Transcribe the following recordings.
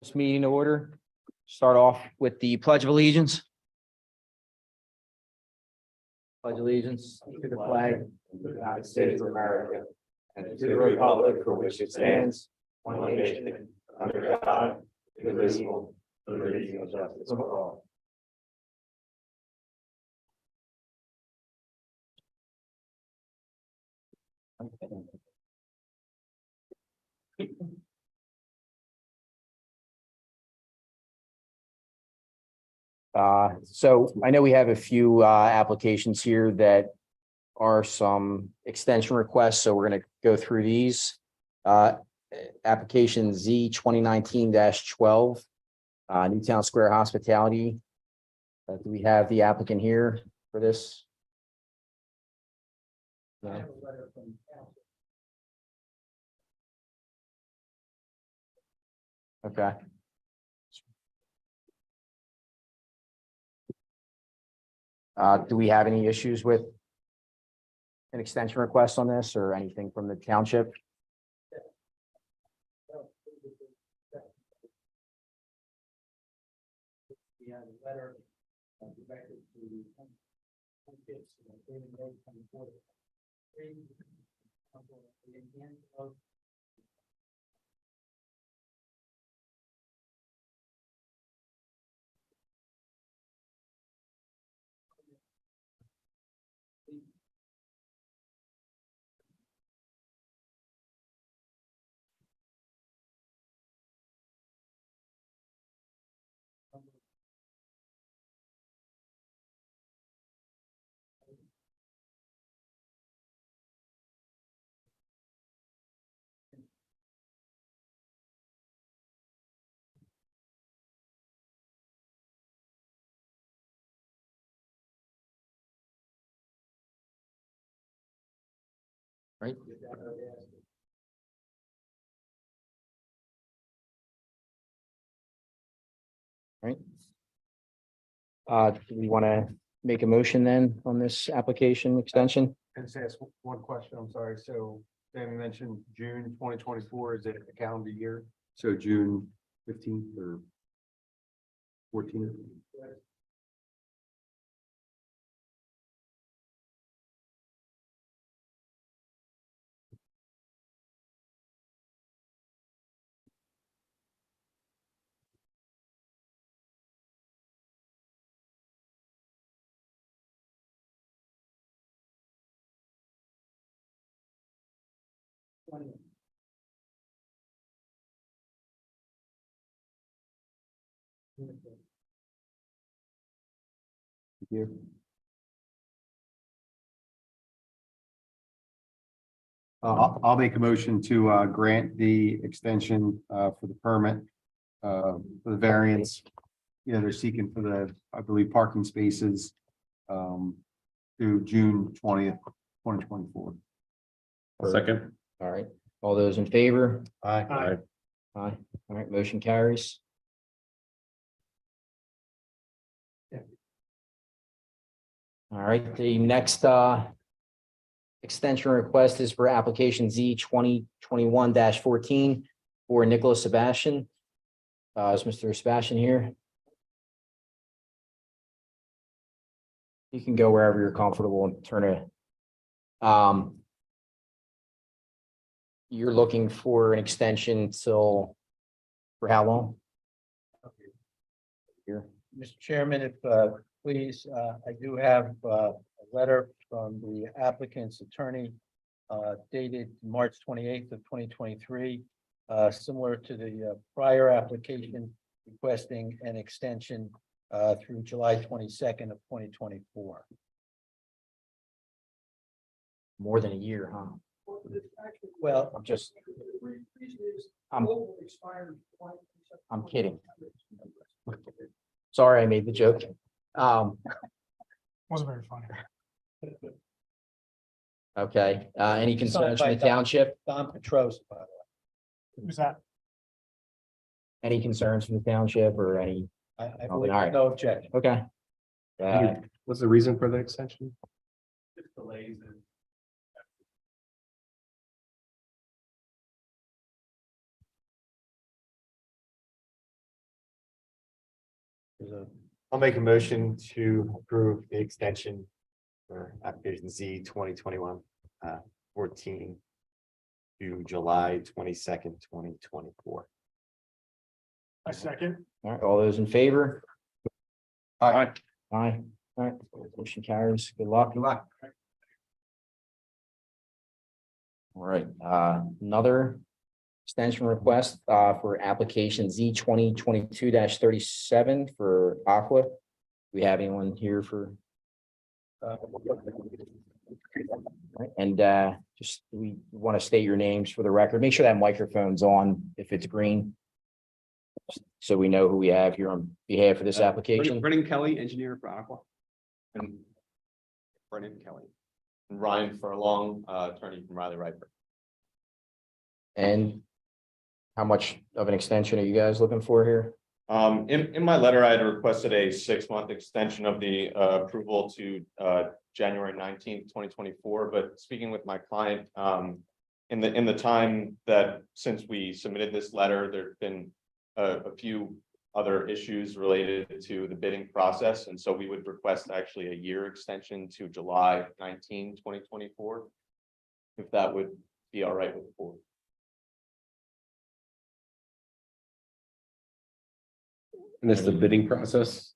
This meeting to order. Start off with the Pledge of Allegiance. Pledge allegiance to the flag of the United States of America and to the republic for which it stands, one nation, under God, indivisible, with liberty and justice for all. So I know we have a few applications here that are some extension requests, so we're going to go through these. Application Z 2019-12, Newtown Square Hospitality. Do we have the applicant here for this? No. Okay. Do we have any issues with an extension request on this or anything from the township? Yeah, the letter directed to Right. Right. Do we want to make a motion then on this application extension? Can I just ask one question? I'm sorry. So Dan mentioned June 2024. Is it a calendar year? So June 15th or 14th? Here. I'll make a motion to grant the extension for the permit for the variance. You know, they're seeking for the, I believe, parking spaces through June 20th, 2024. Second. All right. All those in favor? Aye. Aye. All right, motion carries. All right, the next extension request is for application Z 2021-14 for Nicholas Sebastian. Is Mr. Sebastian here? You can go wherever you're comfortable and turn it. You're looking for an extension till, for how long? Here. Mr. Chairman, if please, I do have a letter from the applicant's attorney dated March 28th of 2023, similar to the prior application requesting an extension through July 22nd of 2024. More than a year, huh? Well, I'm kidding. Sorry, I made the joke. Wasn't very funny. Okay, any concerns from the township? Don Petros, by the way. Who's that? Any concerns from the township or any? I all believe right. no objection. Okay. What's the reason for the extension? Just delays and There's a I'll make a motion to approve the extension for application Z 2021-14 to July 22nd, 2024. I second. All right, all those in favor? Aye. Aye. All right, motion carries. Good luck. Good luck. All right, another extension request for application Z 2022-37 for Aqua. Do we have anyone here for? Right, and just we want to state your names for the record. Make sure that microphone's on if it's green. So we know who we have here on behalf of this application. Brennan Kelly, engineer for Aqua. And Brennan Kelly. And Ryan Furlong, attorney from Riley Riper. And how much of an extension are you guys looking for here? In my letter, I had requested a 6-month extension of the approval to January 19th, 2024. But speaking with my client, in the time that since we submitted this letter, there've been a few other issues related to the bidding process. And so we would request actually a year extension to July 19, 2024. If that would be all right with the board. And it's the bidding process.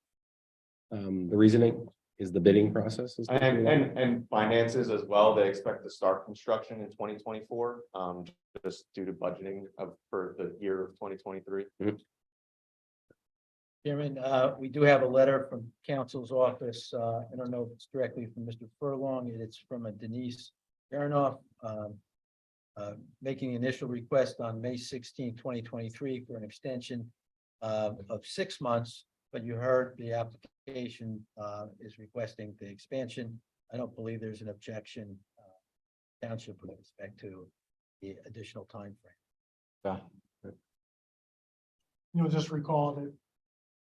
The reasoning is the bidding process. And finances as well. They expect to start construction in 2024, just due to budgeting for the year of 2023. Chairman, we do have a letter from counsel's office. I don't know if it's directly from Mr. Furlong. It's from a Denise Aronoff, making initial request on May 16, 2023 for an extension of 6 months, but you heard the application is requesting the expansion. I don't believe there's an objection township with respect to the additional time frame. You'll just recall that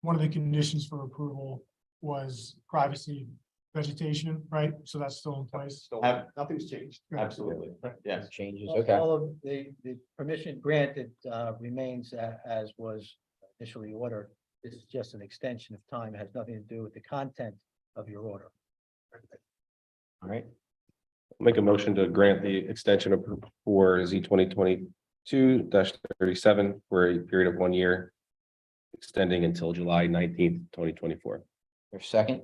one of the conditions for approval was privacy vegetation, right? So that's still in place. Nothing's changed. Absolutely. Yes. Changes, All okay. all of the permission granted remains as was initially ordered. This is just an extension of time. It has nothing to do with the content of your order. All right, Make a motion to grant the extension for Z 2022-37 for a period of 1 year, extending until July 19th, 2024. there's second.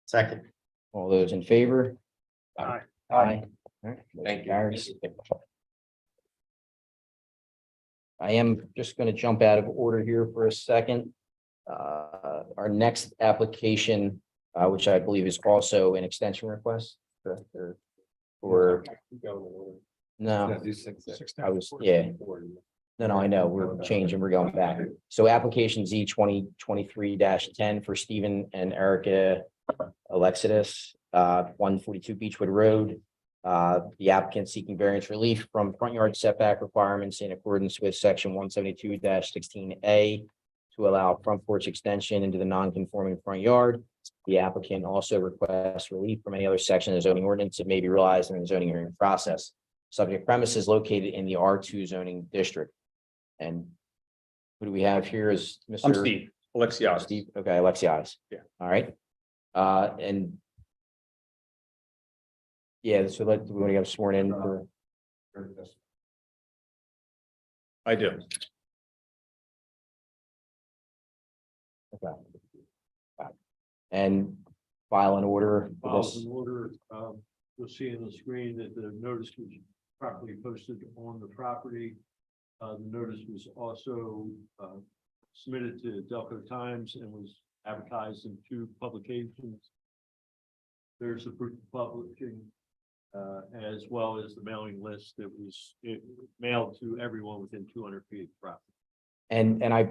Second. All those in favor? Aye. Aye. All right, Thank you. carries. I am just going to jump out of order here for a second. Our next application, which I believe is also an extension request. Or no, I was, yeah. No, I know, we're changing, we're going back. So application Z 2023-10 for Stephen and Erica Alexidis, 142 Beechwood Road. The applicant seeking variance relief from front yard setback requirements in accordance with section 172-16A to allow front porch extension into the non-conforming front yard. The applicant also requests relief from any other section of the zoning ordinance that may be realized in the zoning hearing process. Subject premise is located in the R2 zoning district. And who do we have here is Mr. I'm Steve Alexios. Steve, okay, Alexios. Yeah. All right. And yeah, so we want to get sworn in for, I do. okay. And file an order for Files this. in order, you'll see on the screen that the notice was properly posted on the property. The notice was also submitted to Delco Times and was advertised in 2 publications. There's a proof of publishing, as well as the mailing list that was mailed to everyone within 200 feet of the property. And I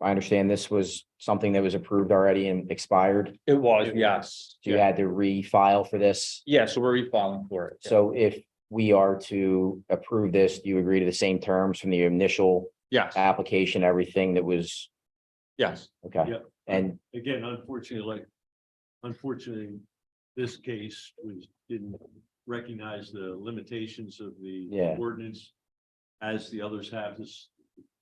understand this was something that was approved already and expired. It was, yes. So you had to refile for this. Yeah, so we're refiling for it. So if we are to approve this, do you agree to the same terms from the initial Yes, application, everything that was, yes. okay? Yep. And Again, unfortunately, this case didn't recognize the limitations of the Yeah. ordinance as the others have. This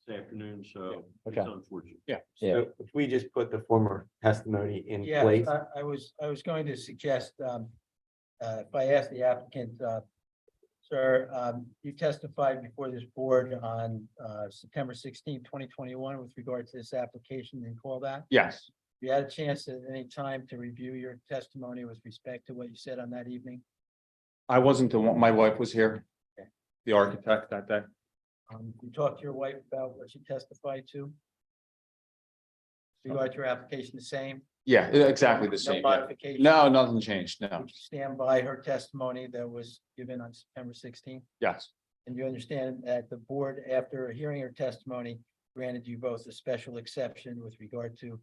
this afternoon, so it's Okay. unfortunate. Yeah. So if we just put the former testimony in Yeah, place. I was going to suggest, if I ask the applicant, sir, you testified before this board on, September 16, 2021, with regard to this application, and call that? Yes, You had a chance at any time to review your testimony with respect to what you said on that evening? I wasn't the one, my wife was here, Okay. the architect that day. You talked to your wife about what she testified to? With regard to your application, the same? Yeah, exactly the No same. Yeah. modification? No, nothing changed. No, Would you stand by her testimony that was given on September 16th? yes, And you understand that the board, after hearing her testimony, granted you both a special exception with regard to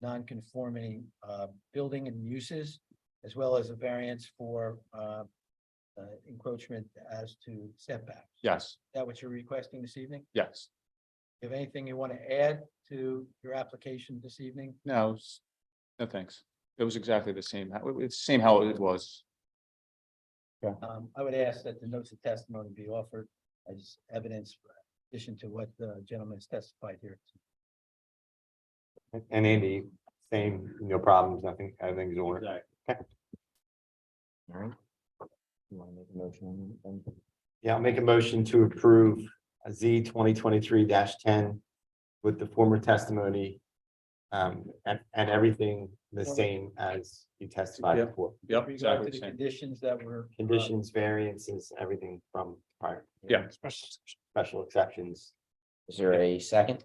non-conforming building and uses, as well as a variance for encroachment as to setbacks. Is yes, that what you're requesting this evening? yes. You have anything you want to add to your application this evening? No, no, thanks. It was exactly the same. It's the same how it was. I would ask that the notes of testimony be offered as evidence in addition to what the gentleman has testified here. And Andy, same, no problems, nothing, everything's in order. Exactly. All right. You want to make a motion on that? Yeah, I'll make a motion to approve a Z 2023-10 with the former testimony. And everything the same as you testified Yeah. before. Yep, With regard exactly to the the same. conditions that were. Conditions, variances, everything from prior. Yeah. Special exceptions. Is there a second?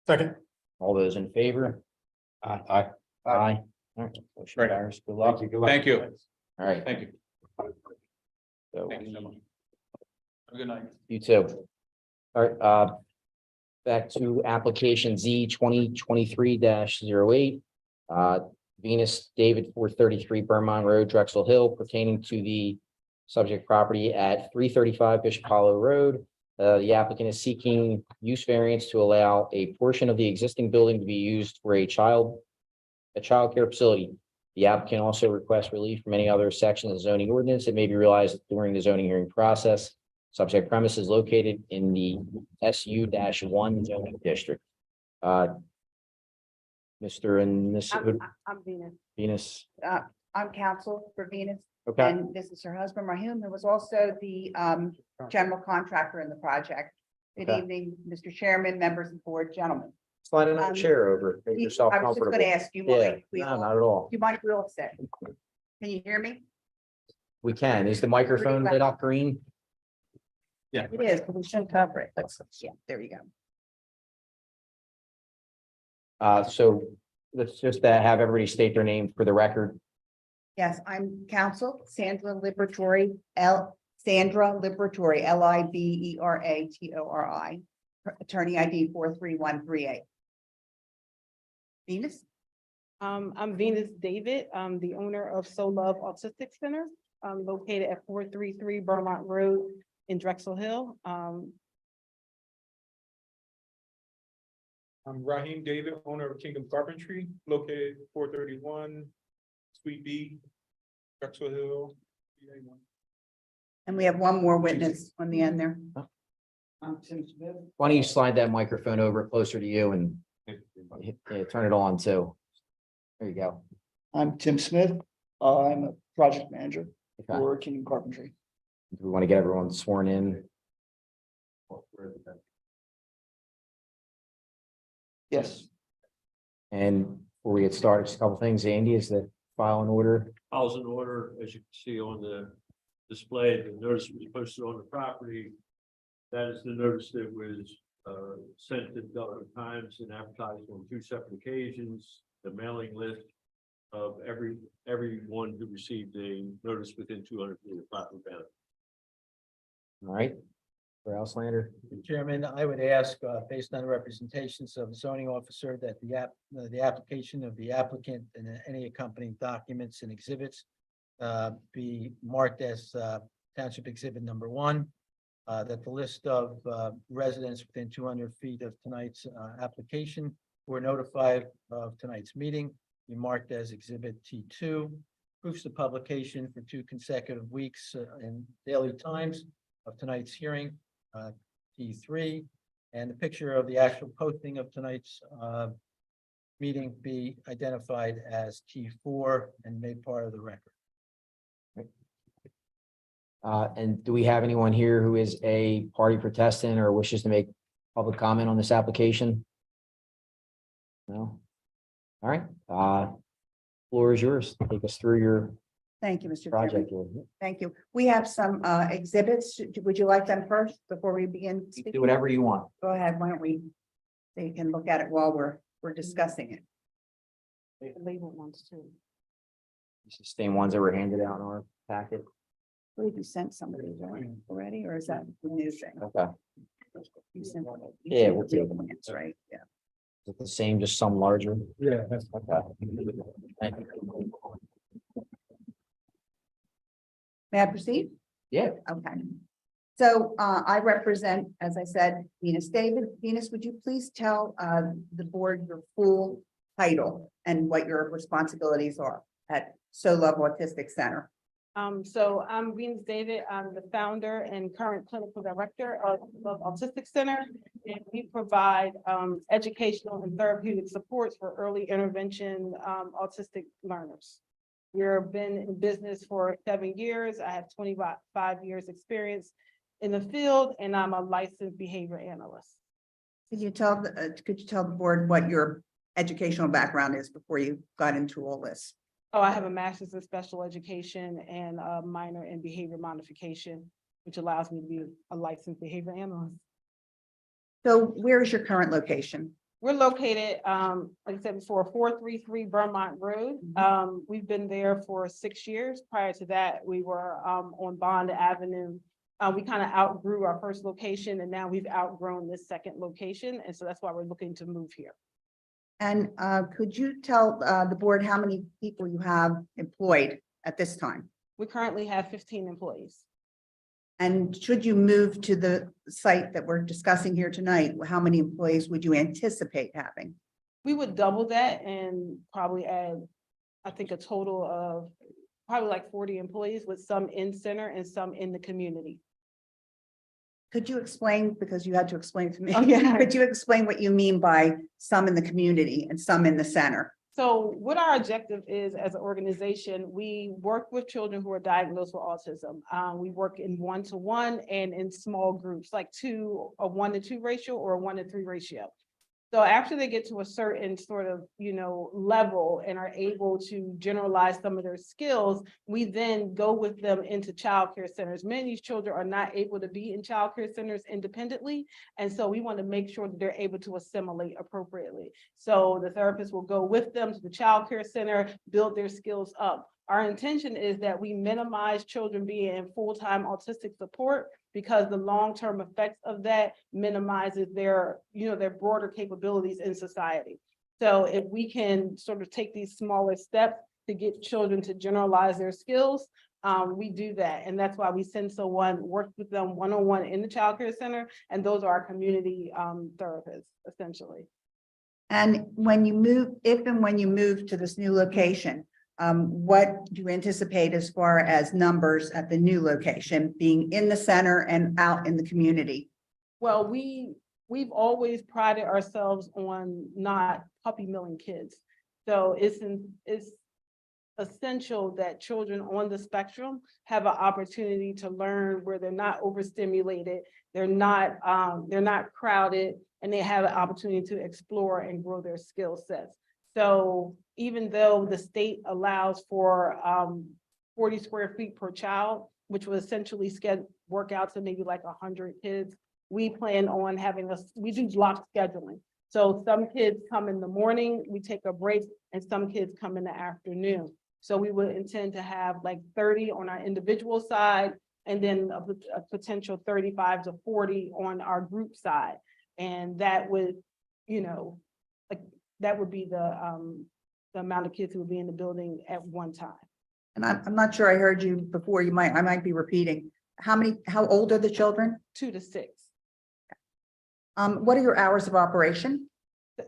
Second. All those in favor? Aye. Aye. All right, motion Great. carries. Good luck. Thank you. Good luck. Thank you. All right. Thank you. So Thank you so much. Have a good night. you too. All right, back to application Z 2023-08. Venus David 433 Burmont Road, Drexel Hill, pertaining to the subject property at 335 Bishop Hollow Road. The applicant is seeking use variance to allow a portion of the existing building to be used for a childcare facility. The applicant also requests relief from any other section of the zoning ordinance that may be realized during the zoning hearing process. Subject premise is located in the SU-1 zoning district. Mr. and Miss I'm Venus. Venus, I'm counsel for Venus, okay, and this is her husband, Rahim, who was also the general contractor in the project. Good Okay. evening, Mr. Chairman, members of the board, gentlemen. slide another Um, chair over, make yourself I was just comfortable. gonna ask, do you Yeah, mind? if we no, all- not at all. Do you mind if we all sit? Can you hear me? We can. Is the microphone lit up green? Yeah. It is, but we shouldn't cover it. Yeah, there you go. So let's just have everybody state their name for the record. Yes, I'm counsel Sandra Liberatory, Liberatori, attorney ID 43138. Venus? I'm Venus David. I'm the owner of So Love Autistic Center, located at 433 Burmont Road in Drexel Hill. I'm Raheem David, owner of Kingdom Carpentry, located 431 Suite B, Drexel Hill. PA1. And we have one more witness on the end there. I'm Tim Smith. Why don't you slide that microphone over closer to you and turn it on too? There you go. I'm Tim Smith. I'm a project manager Okay. for Kingdom Carpentry. Do we want to get everyone sworn in? Yes, And before we get started, just a couple things. Andy, is the file in order? Files in order, as you can see on the display, the notice was posted on the property. That is the notice that was sent to the Delaware Times and advertised on 2 separate occasions. The mailing list of everyone who received a notice within 200 feet of property boundary. All right. For Auslander? Chairman, I would ask, based on the representations of the zoning officer, that the application of the applicant and any accompanying documents and exhibits be marked as Township Exhibit number 1, that the list of residents within 200 feet of tonight's application who were notified of tonight's meeting be marked as Exhibit T2. Proofs of publication for 2 consecutive weeks in daily times of tonight's hearing, T3, and the picture of the actual posting of tonight's meeting be identified as T4 and made part of the record. And do we have anyone here who is a party protestant or wishes to make public comment on this application? No? All right, floor is yours. Take us through your Thank you, Mr. project. Chairman. here. Thank you. We have some exhibits. Would you like them first before we begin? Do speaking? whatever you want. Go ahead. Why don't we? They can look at it while we're discussing it. The labeled ones too. It's the same ones that were handed out in our packet. I believe you sent somebody already, or is that the new thing? Okay. You sent- Yeah, you we'll sent take the them. plans, right? Yeah. Is it the same, just some larger? Yeah. Okay. Thank you. May I proceed? Yeah. Okay. So I represent, as I said, Venus David. Venus, would you please tell the board your full title and what your responsibilities are at So Love Autistic Center? So I'm Venus David. I'm the founder and current clinical director of Autistic Center. And we provide educational and therapeutic supports for early intervention autistic learners. We've been in business for 7 years. I have 25 years experience in the field, and I'm a licensed behavior analyst. Could you tell the board what your educational background is before you got into all this? Oh, I have a master's in special education and a minor in behavior modification, which allows me to be a licensed behavior analyst. So where is your current location? We're located, like I said before, 433 Burmont Road. We've been there for 6 years. Prior to that, we were on Bond Avenue. We kind of outgrew our first location, and now we've outgrown this second location. And so that's why we're looking to move here. And could you tell the board how many people you have employed at this time? We currently have 15 employees. And should you move to the site that we're discussing here tonight, how many employees would you anticipate having? We would double that and probably add, I think, a total of probably like 40 employees, with some in center and some in the community. Could you explain, because you had to explain to me, Oh, yeah. could you explain what you mean by some in the community and some in the center? So what our objective is as an organization, we work with children who are diagnosed with autism. We work in 1-to-1 and in small groups, like a 1-to-2 ratio or a 1-to-3 ratio. So after they get to a certain sort of, level and are able to generalize some of their skills, we then go with them into childcare centers. Many of these children are not able to be in childcare centers independently. And so we want to make sure that they're able to assimilate appropriately. So the therapist will go with them to the childcare center, build their skills up. Our intention is that we minimize children being in full-time autistic support, because the long-term effects of that minimizes their broader capabilities in society. So if we can sort of take these smaller steps to get children to generalize their skills, we do that. And that's why we send someone, work with them one-on-one in the childcare center, and those are our community therapists, essentially. And when you move, if and when you move to this new location, what do you anticipate as far as numbers at the new location, being in the center and out in the community? Well, we've always prided ourselves on not puppy milling kids. So it's essential that children on the spectrum have an opportunity to learn where they're not overstimulated, they're not crowded, and they have an opportunity to explore and grow their skill sets. So even though the state allows for 40 square feet per child, which will essentially work out to maybe like 100 kids, we plan on we do block scheduling. So some kids come in the morning, we take a break, and some kids come in the afternoon. So we would intend to have like 30 on our individual side, and then a potential 35 to 40 on our group side. And that would, that would be the amount of kids who would be in the building at one time. And I'm not sure I heard you before. I might be repeating. How old are the children? 2 to 6. What are your hours of operation?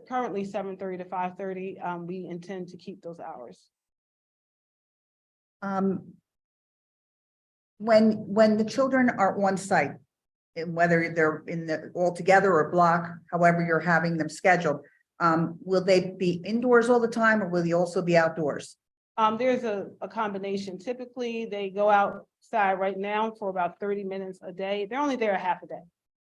Currently 7:30 to 5:30. We intend to keep those hours. When the children are on site and whether they're in the all together or block, however you're having them scheduled, will they be indoors all the time or will they also be outdoors? There's a combination. Typically, they go outside right now for about 30 minutes a day. They're only there a half a day.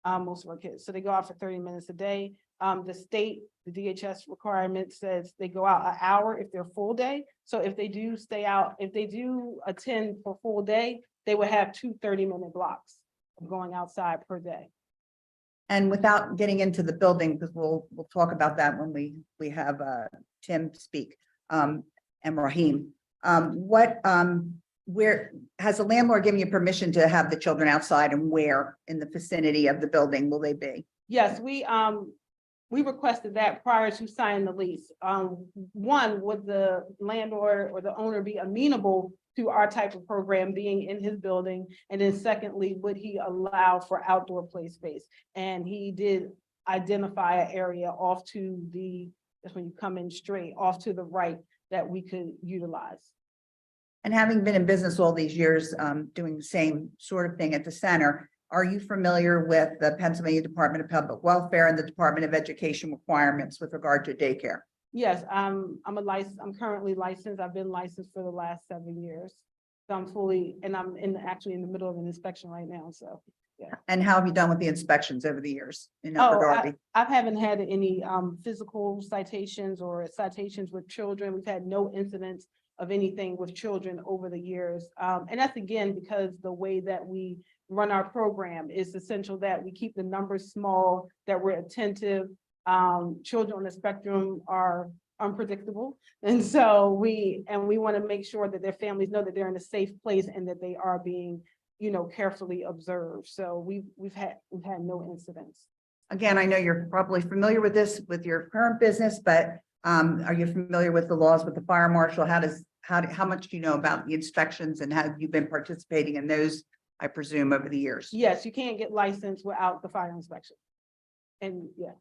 Most of our kids. So they go out for 30 minutes a day. The state, the DHS requirement says they go out an hour if they're full day. So if they do stay out, if they do attend for full day, they would have 2 30-minute blocks of going outside per day. And without getting into the building, because we'll talk about that when we have Tim speak, and Raheem. Where has the landlord given you permission to have the children outside, and where in the vicinity of the building will they be? Yes, we requested that prior to signing the lease. One, would the landlord or the owner be amenable to our type of program being in his building? And then secondly, would he allow for outdoor play space? And he did identify an area off to that's when you come in straight off to the right that we could utilize. And having been in business all these years, doing the same sort of thing at the center, are you familiar with the Pennsylvania Department of Public Welfare and the Department of Education requirements with regard to daycare? Yes, I'm currently licensed. I've been licensed for the last 7 years. So I'm actually in the middle of an inspection right now, so. Yeah. And how have you done with the inspections over the years in Upper Darby? I haven't had any physical citations or citations with children. We've had no incidents of anything with children over the years. And that's again, because the way that we run our program is essential that we keep the numbers small, that we're attentive. Children on the spectrum are unpredictable. And so we want to make sure that their families know that they're in a safe place and that they are being, carefully observed. So we've had no incidents. Again, I know you're probably familiar with this with your current business, but are you familiar with the laws with the fire marshal? How much do you know about the inspections and have you been participating in those, I presume, over the years? Yes, you can't get licensed without the fire inspection. And yeah.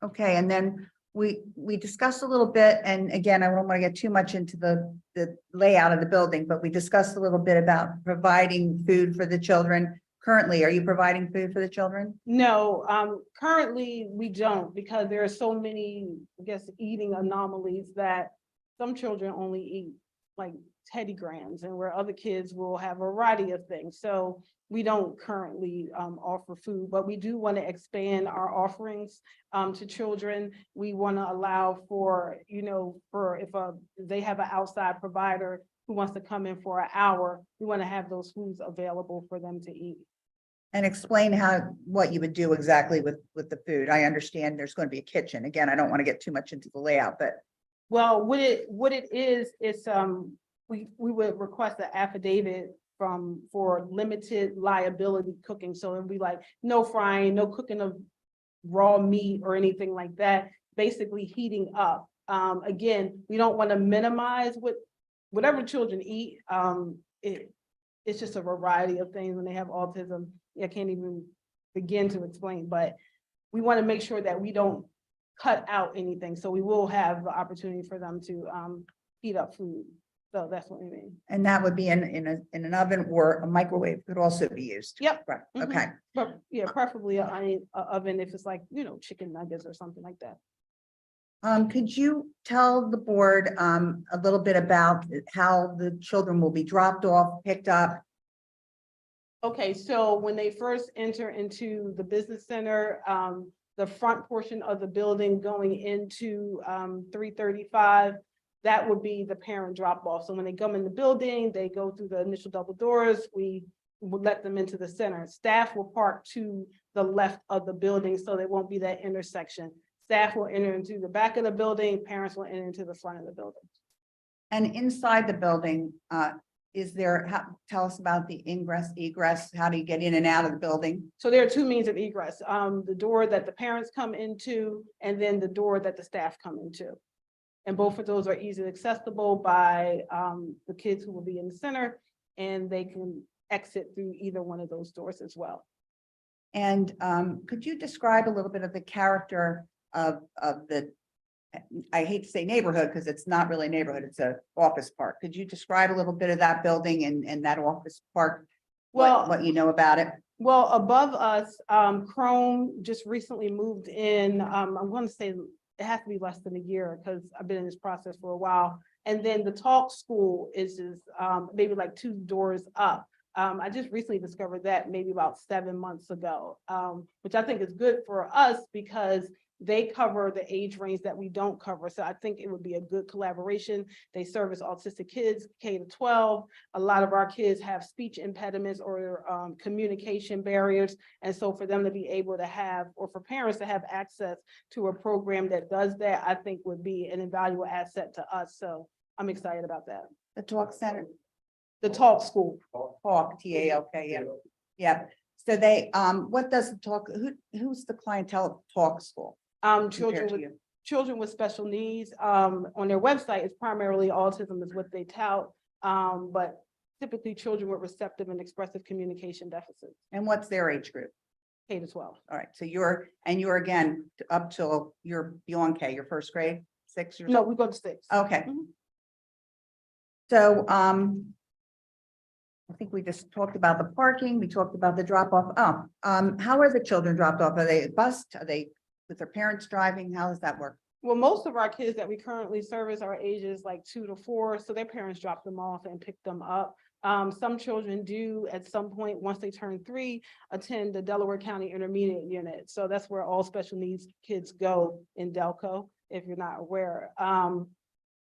Okay, and then we discussed a little bit, and again, I don't want to get too much into the layout of the building, but we discussed a little bit about providing food for the children. Currently, are you providing food for the children? No, currently we don't, because there are so many, I guess, eating anomalies that some children only eat like Teddy Grahams, and where other kids will have a variety of things. So we don't currently offer food, but we do want to expand our offerings to children. We want to allow for, if they have an outside provider who wants to come in for an hour, we want to have those foods available for them to eat. And explain what you would do exactly with the food. I understand there's going to be a kitchen. Again, I don't want to get too much into the layout, but. Well, what it is, it's we would request an affidavit for limited liability cooking. So it'd be like no frying, no cooking of raw meat or anything like that, basically heating up. Again, we don't want to minimize whatever children eat. It's just a variety of things when they have autism. I can't even begin to explain, but we want to make sure that we don't cut out anything. So we will have the opportunity for them to heat up food. So that's what we mean. And that would be in an oven, or a microwave could also be used. Yep. Right. Mhm. Okay. But yeah, preferably an oven if it's like, chicken nuggets or something like that. Could you tell the board a little bit about how the children will be dropped off, picked up? Okay, so when they first enter into the business center, the front portion of the building going into 335, that would be the parent drop off. So when they come in the building, they go through the initial double doors, we would let them into the center. Staff will park to the left of the building, so there won't be that intersection. Staff will enter into the back of the building, parents will enter into the front of the building. And inside the building, tell us about the ingress, egress, how do you get in and out of the building? So there are two means of egress, the door that the parents come into and then the door that the staff come into. And both of those are easily accessible by the kids who will be in the center, and they can exit through either one of those doors as well. And could you describe a little bit of the character of the, I hate to say neighborhood because it's not really a neighborhood, it's an office park. Could you describe a little bit of that building and that office park? Well, what you know about it? Well, above us, Chrome just recently moved in, I'm gonna say it has to be less than a year, because I've been in this process for a while. And then the Talk School is maybe like 2 doors up. I just recently discovered that maybe about 7 months ago, which I think is good for us because they cover the age range that we don't cover. So I think it would be a good collaboration. They service autistic kids, K-12. A lot of our kids have speech impediments or communication barriers. And so for them to be able to have, or for parents to have access to a program that does that, I think would be an invaluable asset to us. So I'm excited about that. The Talk Center, The Talk School. Talk, T-A-L-K, yeah. Yeah, so they, what does the Talk, who's the clientele of Talk School? Children with special needs, on their website, it's primarily autism is what they tout. But typically children with receptive and expressive communication deficits, And what's their age group? K-12. All right, so you're again, up till you're beyond K, your first grade, 6 years? No, we go to 6. Okay. Mhm. So, I think we just talked about the parking, we talked about the drop off. How are the children dropped off? Are they bused? Are they with their parents driving? How does that work? Well, most of our kids that we currently service are ages like 2 to 4, so their parents drop them off and pick them up. Some children do at some point, once they turn 3, attend the Delaware County Intermediate Unit. So that's where all special needs kids go in Delco, if you're not aware.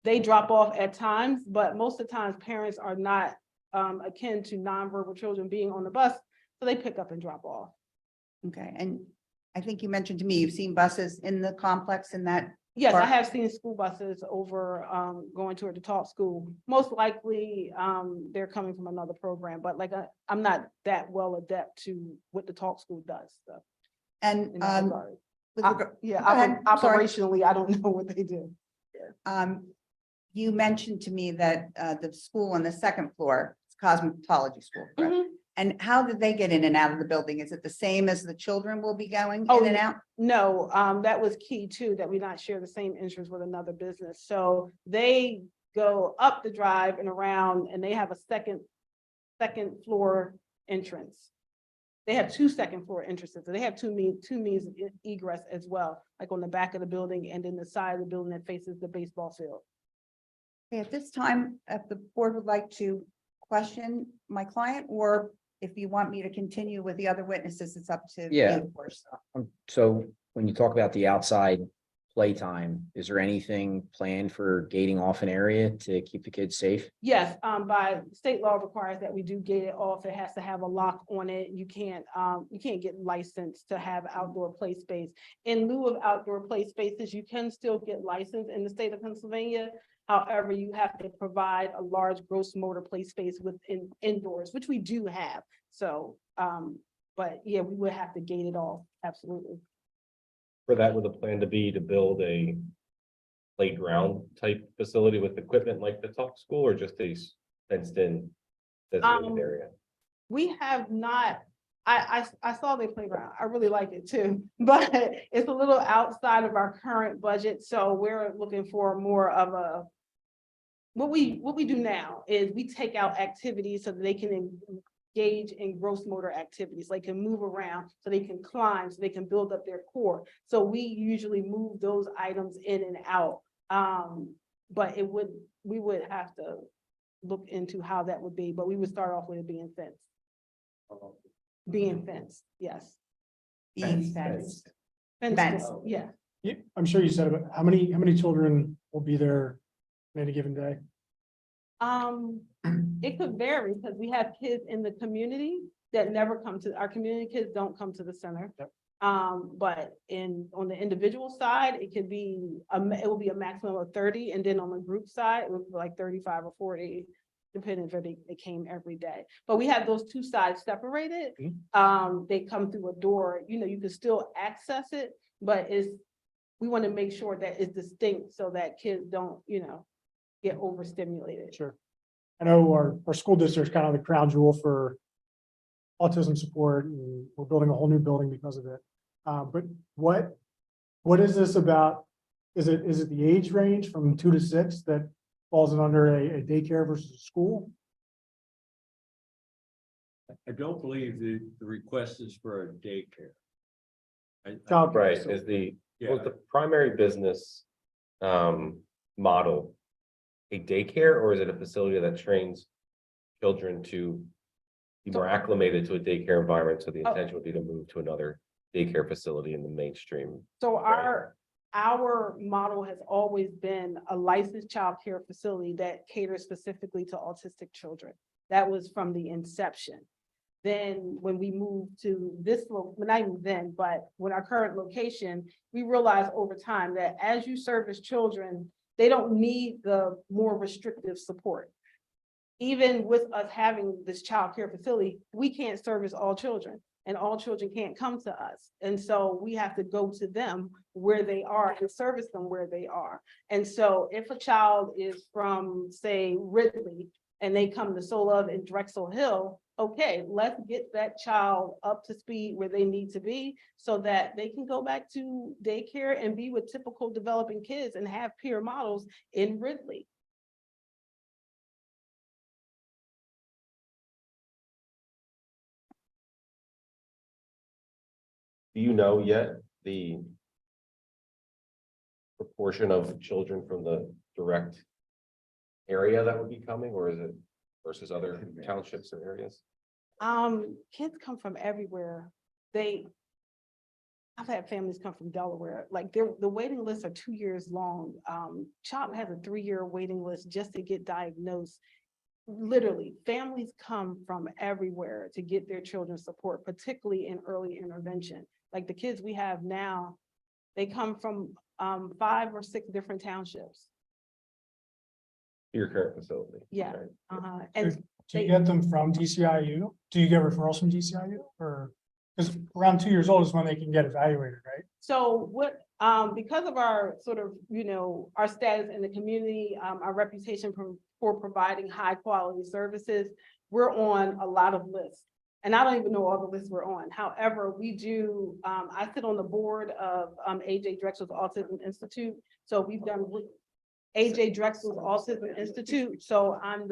They drop off at times, but most of the times parents are not akin to nonverbal children being on the bus, so they pick up and drop off. Okay, and I think you mentioned to me, you've seen buses in the complex in that. Yes, I park? have seen school buses over going toward the Talk School. Most likely, they're coming from another program, but like I'm not that well adept to what the Talk School does. So And, in that regard. with I- regard- yeah, go ahead, I'm sorry. operationally, I don't know what they do. You mentioned to me that, the school on the second floor, it's cosmetology school, correct? Mhm. And how did they get in and out of the building? Is it the same as the children will be going Oh, in and out? No, that was key too, that we not share the same entrance with another business. So they go up the drive and around, and they have a second floor entrance. They have 2 second floor entrances. So they have two means of egress as well, like on the back of the building and then the side of the building that faces the baseball field. Okay, at this time, if the board would like to question my client, or if you want me to continue with the other witnesses, it's up to you, Yeah. of course. So when you talk about the outside playtime, is there anything planned for gating off an area to keep the kids safe? Yes, by state law requires that we do gate it off. It has to have a lock on it. You can't get licensed to have outdoor play space. In lieu of outdoor play spaces, you can still get licensed in the state of Pennsylvania. However, you have to provide a large gross motor play space within indoors, which we do have. So, but yeah, we would have to gate it off. Absolutely. For that, would the plan to be to build a playground type facility with equipment like the Talk School, or just a fenced in designated area? We have not, I saw their playground. I really like it too, but it's a little outside of our current budget. So we're looking for more of a, what we do now is we take out activities so that they can engage in gross motor activities, like can move around, so they can climb, so they can build up their core. So we usually move those items in and out. But we would have to look into how that would be, but we would start off with it being fenced. Being fenced, yes. Being fenced. Fenced, yeah. Yeah, I'm sure you said about how many children will be there on any given day? It could vary because we have kids in the community that never come to, our community kids don't come to the center. Yep. But on the individual side, it could be, it will be a maximum of 30, and then on the group side, it would be like 35 or 40, depending if they came every day. But we have those 2 sides separated. They come through a door, you can still access it, but we want to make sure that it's distinct so that kids don't, get overstimulated. Sure. I know our school district is kind of the crown jewel for autism support, and we're building a whole new building because of it. But what is this about? Is it the age range from 2 to 6 that falls under a daycare versus a school? I don't believe the request is for a daycare. Child care Right, facility. is the, Yeah, was the primary business model a daycare, or is it a facility that trains children to be more acclimated to a daycare environment? So the intention would be to move to another daycare facility in the mainstream. So our model has always been a licensed child care facility that caters specifically to autistic children. That was from the inception. Then when we moved to this, not even then, but when our current location, we realized over time that as you service children, they don't need the more restrictive support. Even with us having this child care facility, we can't service all children, and all children can't come to us. And so we have to go to them where they are and service them where they are. And so if a child is from, say, Ridley, and they come to Solove in Drexel Hill, okay, let's get that child up to speed where they need to be so that they can go back to daycare and be with typical developing kids and have peer models in Ridley. Do you know yet the proportion of children from the direct area that would be coming, or is it versus other townships or areas? Kids come from everywhere. I've had families come from Delaware, like the waiting lists are 2 years long. CHOP has a 3-year waiting list just to get diagnosed. Literally, families come from everywhere to get their children's support, particularly in early intervention. Like the kids we have now, they come from 5 or 6 different townships. Your current facility? Yeah. Right. And Do you get them from DCIU? Do you get referrals from DCIU or? Because around 2 years old is when they can get evaluated, right? so what, because of our sort of, our status in the community, our reputation for providing high quality services, we're on a lot of lists. And I don't even know all the lists we're on. However, we do, I sit on the board of AJ Drexel's Autism Institute. So we've done AJ Drexel's Autism Institute. So I'm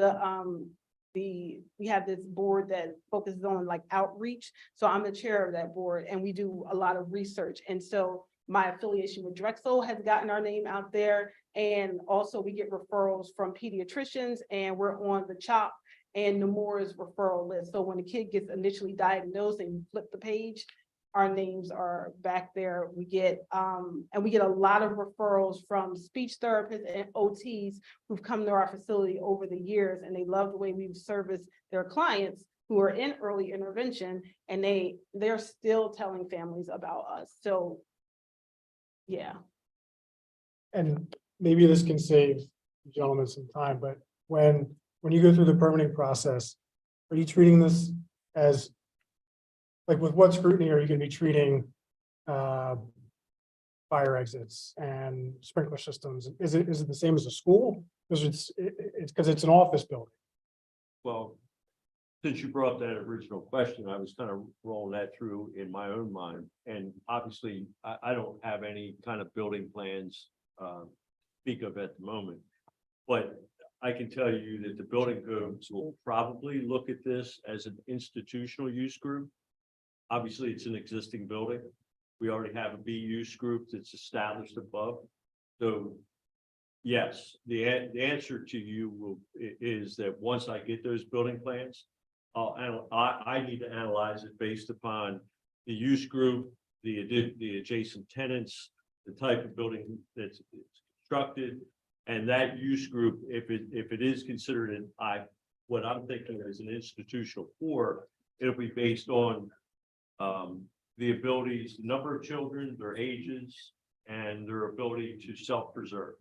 we have this board that focuses on like outreach. So I'm the chair of that board and we do a lot of research. And so my affiliation with Drexel has gotten our name out there. And also we get referrals from pediatricians and we're on the CHOP and Nemours referral list. So when the kid gets initially diagnosed and you flip the page, our names are back there. We get and we get a lot of referrals from speech therapists and OTs who've come to our facility over the years, and they love the way we've serviced their clients who are in early intervention, and they're still telling families about us. So yeah. And maybe this can save the gentleman some time, but when you go through the permitting process, are you treating this as, like with what scrutiny are you going to be treating fire exits and sprinkler systems? Is it the same as a school? Because it's an office building. well, since you brought up that original question, I was kind of rolling that through in my own mind. And obviously, I don't have any kind of building plans speak of at the moment. But I can tell you that the building codes will probably look at this as an institutional use group. Obviously, it's an existing building. We already have a B use group that's established above. So yes, the answer to you is that once I get those building plans, I need to analyze it based upon the use group, the adjacent tenants, the type of building that's constructed, and that use group, if it is considered what I'm thinking is an institutional core, it'll be based on the abilities, the number of children, their ages, and their ability to self-preserve,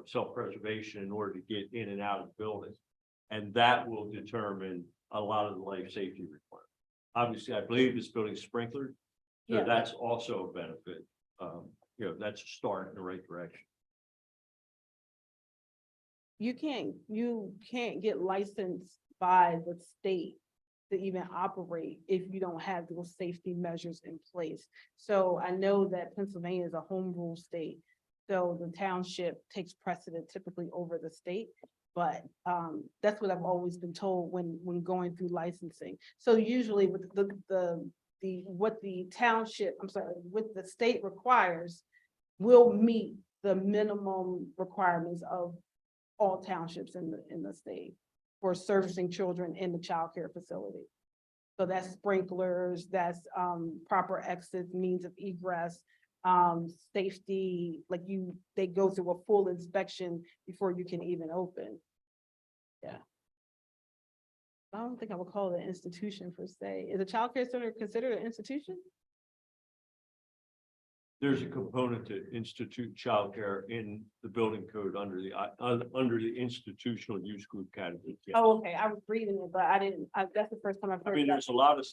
self-preservation in order to get in and out of the building. And that will determine a lot of the life safety requirements. Obviously, I believe this building's sprinklered, so Yeah. that's also a benefit. That's a start in the right direction. You can't get licensed by the state to even operate if you don't have those safety measures in place. So I know that Pennsylvania is a home rule state. So the township takes precedent typically over the state, But that's what I've always been told when going through licensing. So usually with what the township, I'm sorry, what the state requires will meet the minimum requirements of all townships in the state for servicing children in the child care facility. So that's sprinklers, that's proper exits, means of egress, safety, like they go through a full inspection before you can even open. Yeah. I don't think I would call it an institution per se. Is a child care center considered an institution? There's a component to institute childcare in the building code under the institutional use group category. Yeah. Oh, okay, I was reading it, but that's the first time I've I heard mean, that. there's a lot of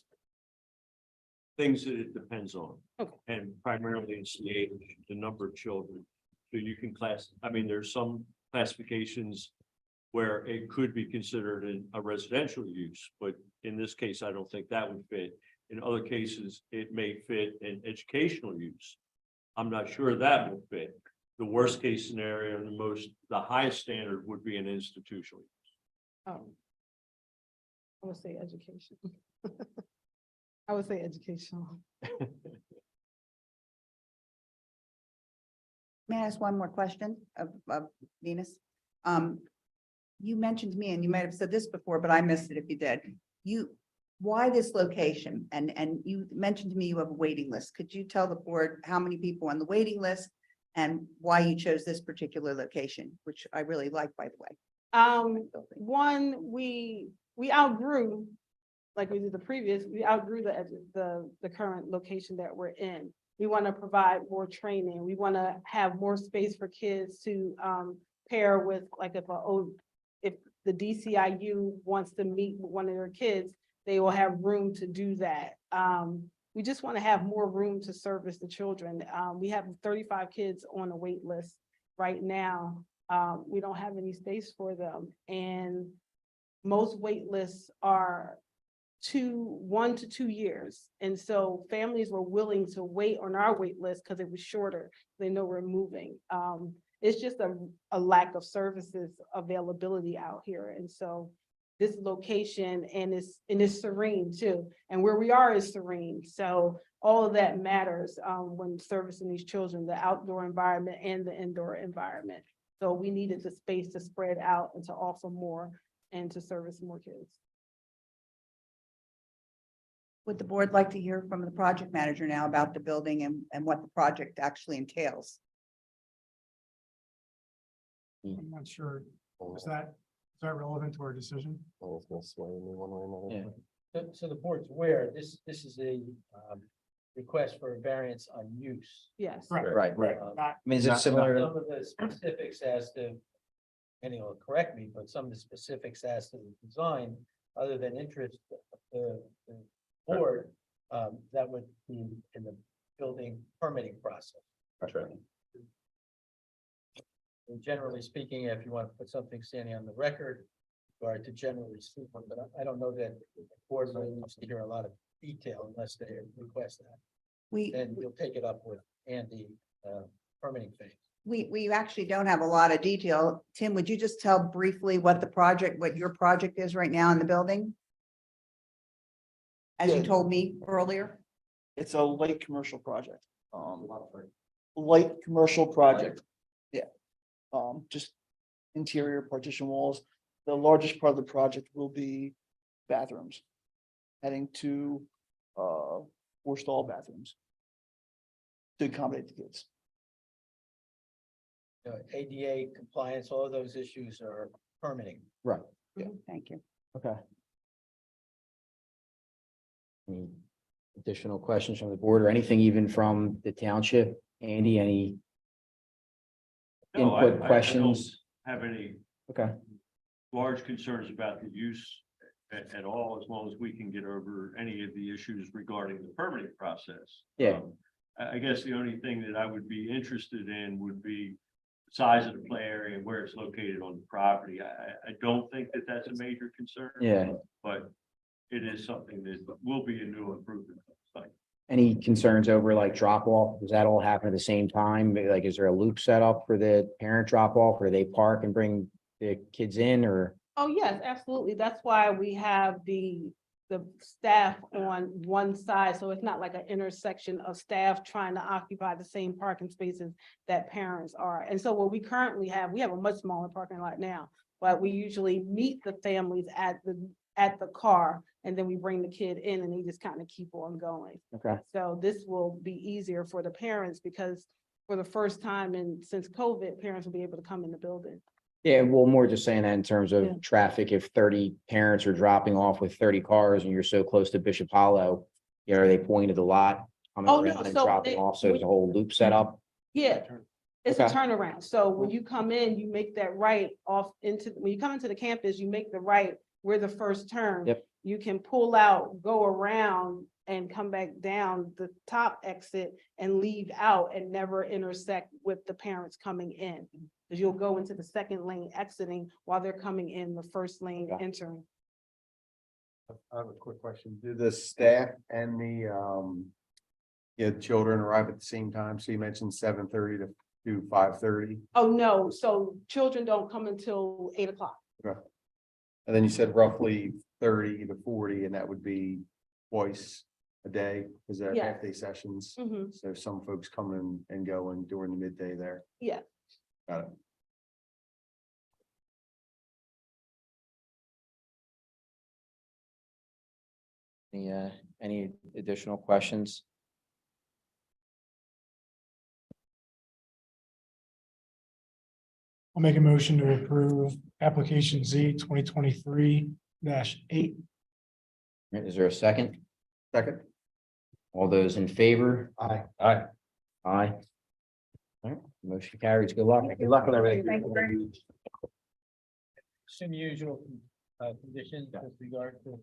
things that it depends on. Okay. And primarily it's the age, the number of children. So you can there's some classifications where it could be considered a residential use, but in this case, I don't think that would fit. In other cases, it may fit an educational use. I'm not sure that will fit. The worst case scenario and the highest standard would be an institutional use. Oh. I would say education. I would say educational. May I ask one more question of Venus? You mentioned to me, and you might have said this before, but I missed it if you did. Why this location? And you mentioned to me you have a waiting list. Could you tell the board how many people on the waiting list and why you chose this particular location, which I really like, by the way? One, we outgrew, like we did the previous, we outgrew the current location that we're in. We want to provide more training. We want to have more space for kids to pair with, like if the DCIU wants to meet with one of their kids, they will have room to do that. We just want to have more room to service the children. We have 35 kids on a wait list right now. We don't have any space for them. And most wait lists are 1 to 2 years. And so families were willing to wait on our wait list because it was shorter. They know we're moving. It's just a lack of services availability out here. And so this location and it's serene too. And where we are is serene. So all of that matters when servicing these children, the outdoor environment and the indoor environment. So we needed the space to spread out and to offer more and to service more kids. Would the board like to hear from the project manager now about the building and what the project actually entails? I'm not sure. Is that relevant to our decision? Yeah. So the board's aware, this is a request for a variance on use. Yes. Right. Not- I mean, is it similar? Some of the specifics as to, Kenny will correct me, but some of the specifics as to the design, other than interest, the board, that would be in the building permitting process. That's right. And generally speaking, if you want to put something standing on the record, or to generally speak, but I don't know that the board really wants to hear a lot of detail unless they request that. Then you'll take it up with Andy, permitting phase. We actually don't have a lot of detail. Tim, would you just tell briefly what your project is right now in the building? As you told me earlier. It's a light commercial project. Light commercial project. Yeah. Just interior partition walls. The largest part of the project will be bathrooms. Heading to 4-stall bathrooms. To accommodate the kids. ADA compliance, all of those issues are permitting. Right. Thank you. Okay. Any additional questions from the board or anything even from the township? Andy, any No, I input, questions? don't have any Okay, large concerns about the use at all, as long as we can get over any of the issues regarding the permitting process. Yeah. I guess the only thing that I would be interested in would be the size of the play area and where it's located on the property. I don't think that that's a major concern. yeah. But it is something that will be a new improvement. Like, Any concerns over like drop off? Does that all happen at the same time? Like, is there a loop set up for the parent drop off or they park and bring the kids in or? Oh, yes, absolutely. That's why we have the staff on one side, so it's not like an intersection of staff trying to occupy the same parking spaces that parents are. And so what we currently have, we have a much smaller parking lot now, but we usually meet the families at the car, and then we bring the kid in and they just kind of keep on going. Okay. So this will be easier for the parents because for the first time since COVID, parents will be able to come in the building. Yeah, well, more just saying that in terms Yeah. of traffic, if 30 parents are dropping off with 30 cars and you're so close to Bishop Hollow, you know, are they pulling to the lot, coming Oh, no, around and so dropping they- off? So there's a whole loop set up. Yeah, it's a Okay. turnaround. So when you come in, you make that right off when you come into the campus, you make the right where the first turn. Yep. You can pull out, go around and come back down the top exit and leave out and never intersect with the parents coming in. Because you'll go into the second lane exiting while they're coming in the first lane Okay. entering. I have a quick question. Do the staff and the children arrive at the same time? So you mentioned 7:30 to 5:30. Oh, no, so children don't come until 8 o'clock. And then you said roughly 30 to 40, and that would be twice a day, is that Yeah. half-day sessions? Mhm. So some folks coming and going during the midday there. Yeah. Got it. Any additional questions? I'll make a motion to approve application Z 2023-8. Is there a second? Second. All those in favor? Aye. Aye. Aye. All right, motion carries. Good luck. Good luck with everything. Thank you very much. Some usual conditions with regard to.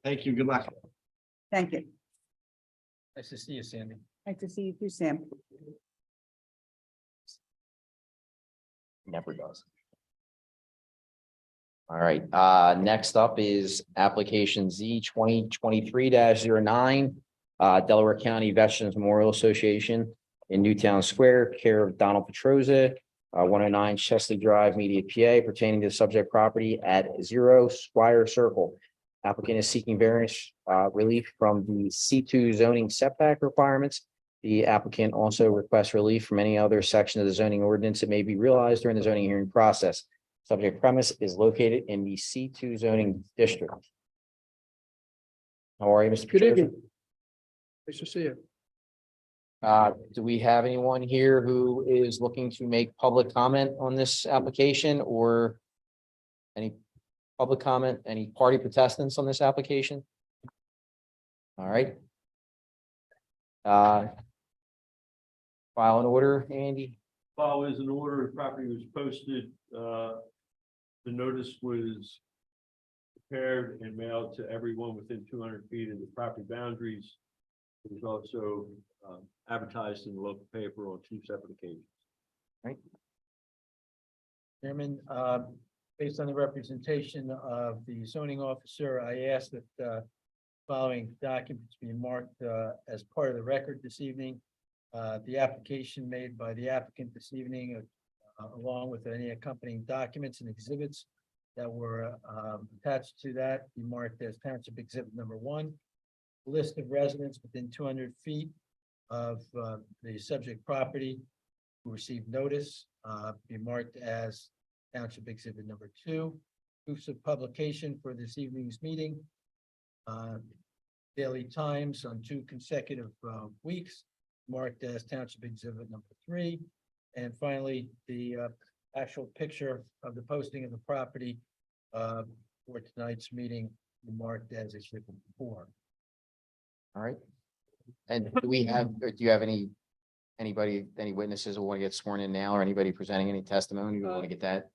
Thank you. Good luck. Thank you. Nice to see you, Sandy. Nice to see you too, Sam. Never does. All right, next up is application Z 2023-09. Delaware County Veterans Memorial Association in Newtown Square, care of Donald Petroza, 109 Chesley Drive, Media, PA, pertaining to the subject property at 0 Squire Circle. Applicant is seeking variance relief from the C2 zoning setback requirements. The applicant also requests relief from any other section of the zoning ordinance that may be realized during the zoning hearing process. Subject premise is located in the C2 zoning district. How are you, Mr. Good Petroza? evening. Nice to see you. Do we have anyone here who is looking to make public comment on this application or any public comment, any party protestants on this application? All right. File an order, Andy. File is in order, the property was posted, the notice was prepared and mailed to everyone within 200 feet of the property boundaries. It was also advertised in the local paper on 2 separate occasions. Chairman, based on the representation of the zoning officer, I ask that following documents be marked as part of the record this evening. The application made by the applicant this evening, along with any accompanying documents and exhibits that were attached to that, be marked as Township Exhibit number 1. List of residents within 200 feet of the subject property who received notice, be marked as Township Exhibit number 2. Proofs of publication for this evening's meeting. Daily Times on 2 consecutive weeks, marked as Township Exhibit number 3. And finally, the actual picture of the posting of the property for tonight's meeting, be marked as Exhibit 4. All right. And do we have, or do you have any witnesses who want to get sworn in now or anybody presenting any testimony? We want to get that.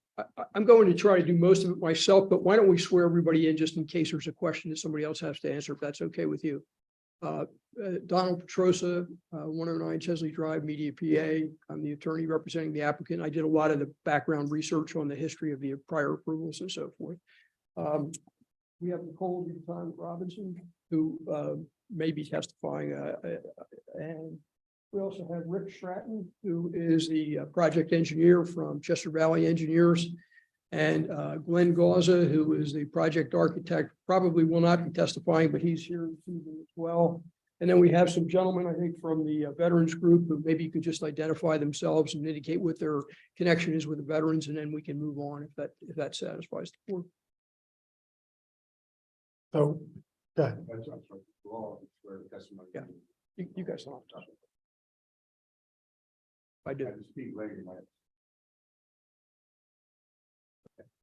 I'm going to try to do most of it myself, but why don't we swear everybody in just in case there's a question that somebody else has to answer, if that's okay with you. Donald Petroza, 109 Chesley Drive, Media, PA. I'm the attorney representing the applicant. I did a lot of the background research on the history of the prior approvals and so forth. We have Nicole Robinson, who may be testifying, and We also have Rick Stratton, who is the project engineer from Chester Valley Engineers. And Glenn Gauza, who is the project architect, probably will not be testifying, but he's here this evening as well. And then we have some gentlemen, I think, from the veterans group, who maybe could just identify themselves and indicate what their connection is with the veterans, and then we can move on if that satisfies the board. So, go ahead. Yeah. You guys don't. I do.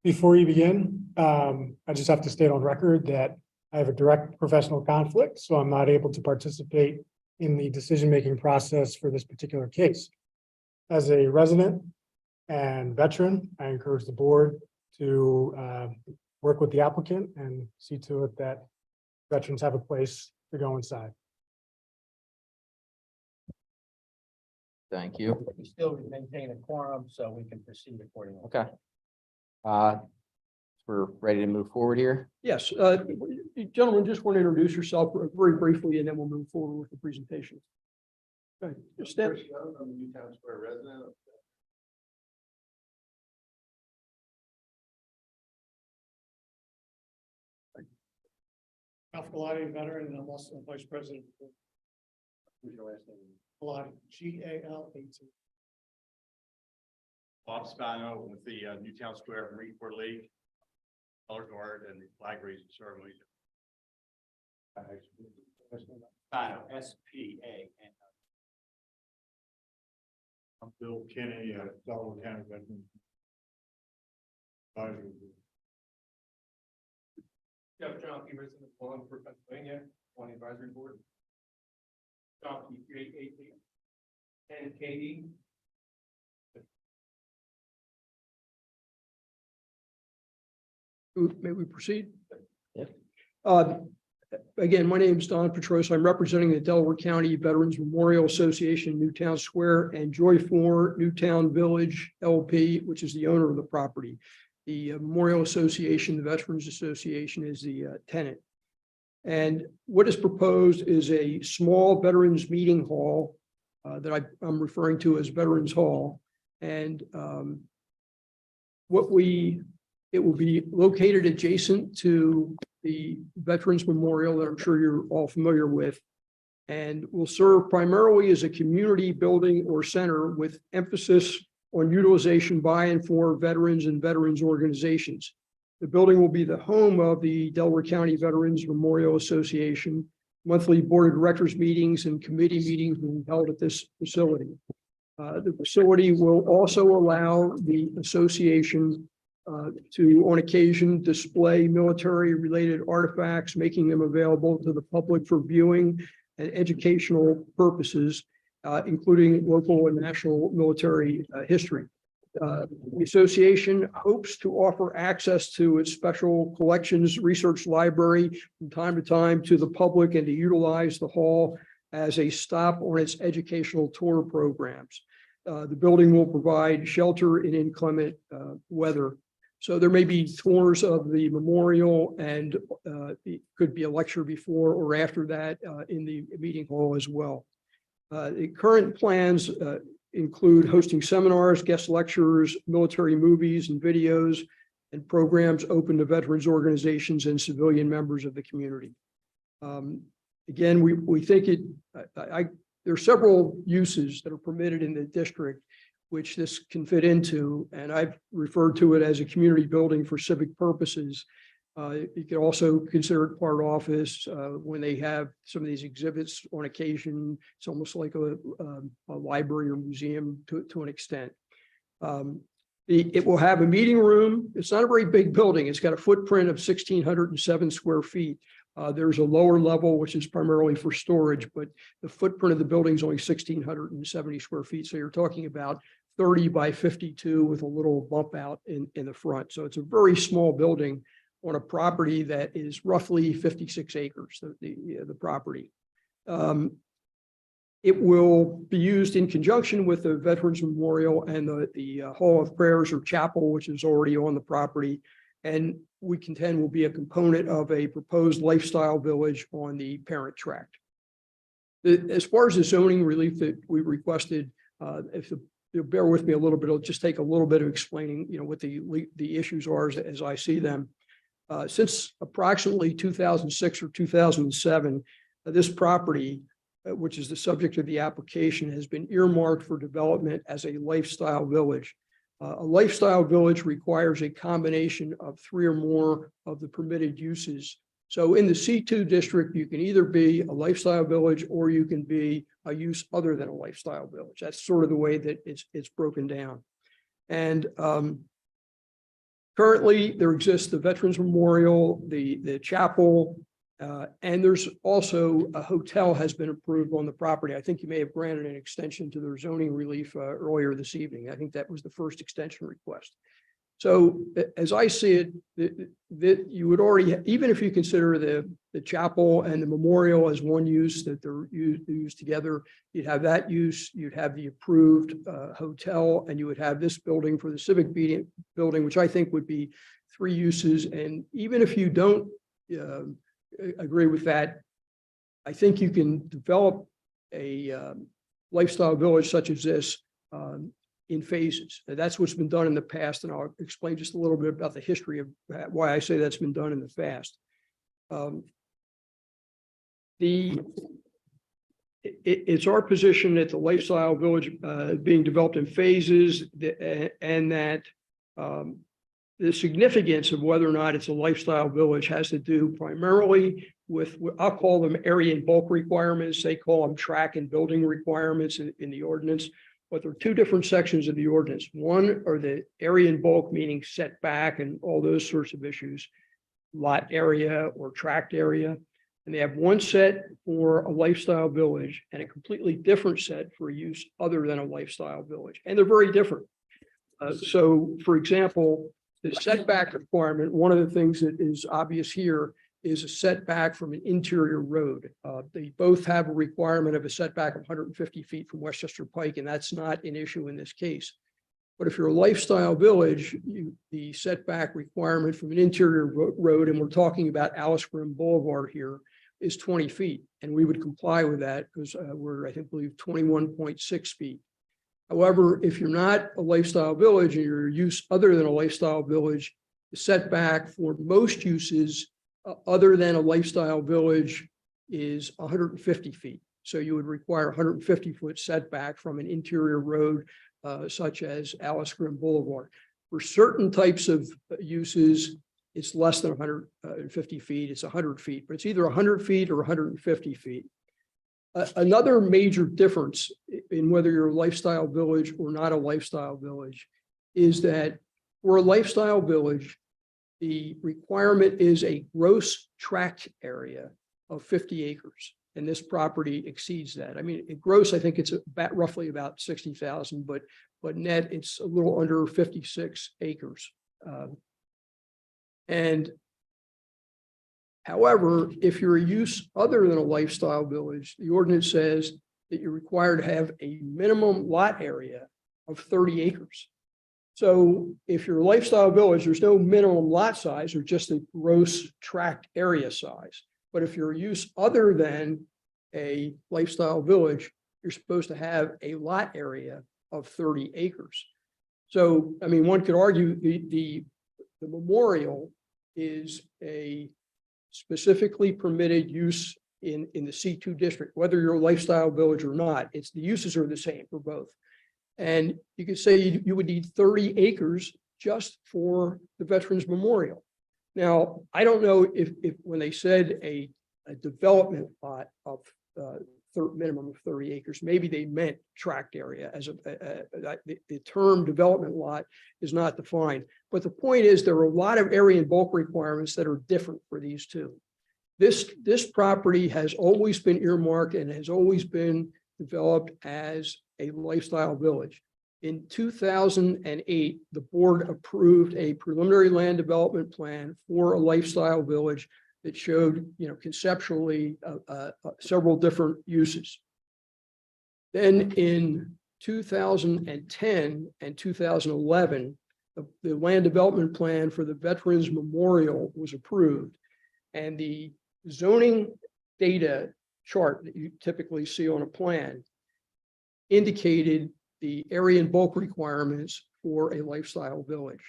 Before you begin, I just have to state on record that I have a direct professional conflict, so I'm not able to participate in the decision-making process for this particular case. As a resident and veteran, I encourage the board to work with the applicant and see to it that veterans have a place to go inside. Thank you. We still maintain a quorum, so we can proceed accordingly. Okay. We're ready to move forward here. Yes, gentlemen, just want to introduce yourself very briefly, and then we'll move forward with the presentation. Okay, just stand. I'm a Newtown Square resident. Ralph Galati, veteran, and I'm also vice president. Who's your last name? Galati, G-A-L-A-T. Bob Spano with the Newtown Square Marine Corps League, color guard and the flag raising ceremony. Spano, S-P-A-N. I'm Bill Kinney, Delaware County veteran. Jeff John Peterson, Aqua Pennsylvania, on the advisory board. John P-388-10-KE. May we proceed? Yeah. Again, my name is Don Petrosa. I'm representing the Delaware County Veterans Memorial Association, Newtown Square, and Joy 4 Newtown Village LP, which is the owner of the property. The Memorial Association, the Veterans Association, is the tenant. And what is proposed is a small veterans meeting hall that I'm referring to as Veterans Hall. And it will be located adjacent to the Veterans Memorial that I'm sure you're all familiar with, and will serve primarily as a community building or center with emphasis on utilization by and for veterans and veterans organizations. The building will be the home of the Delaware County Veterans Memorial Association. Monthly board of directors meetings and committee meetings will be held at this facility. The facility will also allow the association to, on occasion, display military-related artifacts, making them available to the public for viewing and educational purposes, including local and national military history. The association hopes to offer access to its special collections research library from time to time to the public and to utilize the hall as a stop on its educational tour programs. The building will provide shelter in inclement weather. So there may be tours of the memorial, and it could be a lecture before or after that in the meeting hall as well. The current plans include hosting seminars, guest lectures, military movies and videos, and programs open to veterans organizations and civilian members of the community. Again, we think there are several uses that are permitted in the district which this can fit into, and I've referred to it as a community building for civic purposes. You can also consider it part office when they have some of these exhibits on occasion. It's almost like a library or museum to an extent. It will have a meeting room. It's not a very big building. It's got a footprint of 1,607 square feet. There's a lower level, which is primarily for storage, but the footprint of the building is only 1,670 square feet. So you're talking about 30 by 52 with a little bump out in the front. So it's a very small building on a property that is roughly 56 acres, the property. It will be used in conjunction with the Veterans Memorial and the Hall of Prayers or Chapel, which is already on the property. And we contend will be a component of a proposed lifestyle village on the parent tract. As far as the zoning relief that we requested, you'll bear with me a little bit, it'll just take a little bit of explaining, what the issues are as I see them. Since approximately 2006 or 2007, this property, which is the subject of the application, has been earmarked for development as a lifestyle village. A lifestyle village requires a combination of 3 or more of the permitted uses. So in the C2 district, you can either be a lifestyle village or you can be a use other than a lifestyle village. That's sort of the way that it's broken down. And currently there exists the Veterans Memorial, the chapel, and there's also a hotel has been approved on the property. I think you may have granted an extension to their zoning relief earlier this evening. I think that was the first extension request. So as I see it, that you would already, even if you consider the chapel and the memorial as one use that they're used together, you'd have that use, you'd have the approved hotel, and you would have this building for the civic building, which I think would be 3 uses. And even if you don't agree with that, I think you can develop a lifestyle village such as this in phases. And that's what's been done in the past, and I'll explain just a little bit about the history of why I say that's been done in the past. It's our position that the lifestyle village being developed in phases, and that the significance of whether or not it's a lifestyle village has to do primarily with, I'll call them area and bulk requirements. They call them track and building requirements in the ordinance. But there are 2 different sections of the ordinance. One are the area and bulk, meaning setback and all those sorts of issues, lot area or tract area. And they have one set for a lifestyle village and a completely different set for use other than a lifestyle village. And they're very different. So for example, the setback requirement, one of the things that is obvious here is a setback from an interior road. They both have a requirement of a setback of 150 feet from Westchester Pike, and that's not an issue in this case. But if you're a lifestyle village, the setback requirement from an interior road, and we're talking about Alice Grim Boulevard here, is 20 feet. And we would comply with that because we're, I think, believe 21.6 feet. However, if you're not a lifestyle village and you're use other than a lifestyle village, the setback for most uses other than a lifestyle village is 150 feet. So you would require 150-foot setback from an interior road such as Alice Grim Boulevard. For certain types of uses, it's less than 150 feet, it's 100 feet, but it's either 100 feet or 150 feet. Another major difference in whether you're a lifestyle village or not a lifestyle village is that for a lifestyle village, the requirement is a gross tract area of 50 acres. And this property exceeds that. I mean, in gross, I think it's about roughly about 60,000, but net, it's a little under 56 acres. And however, if you're a use other than a lifestyle village, the ordinance says that you're required to have a minimum lot area of 30 acres. So if you're a lifestyle village, there's no minimum lot size or just a gross tract area size. But if you're a use other than a lifestyle village, you're supposed to have a lot area of 30 acres. So, I mean, one could argue the memorial is a specifically permitted use in the C2 district, whether you're a lifestyle village or not. It's the uses are the same for both. And you could say you would need 30 acres just for the Veterans Memorial. Now, I don't know if when they said a development lot of minimum of 30 acres, maybe they meant tract area as the term development lot is not defined. But the point is there are a lot of area and bulk requirements that are different for these two. This property has always been earmarked and has always been developed as a lifestyle village. In 2008, the board approved a preliminary land development plan for a lifestyle village that showed, conceptually several different uses. Then in 2010 and 2011, the land development plan for the Veterans Memorial was approved, and the zoning data chart that you typically see on a plan indicated the area and bulk requirements for a lifestyle village.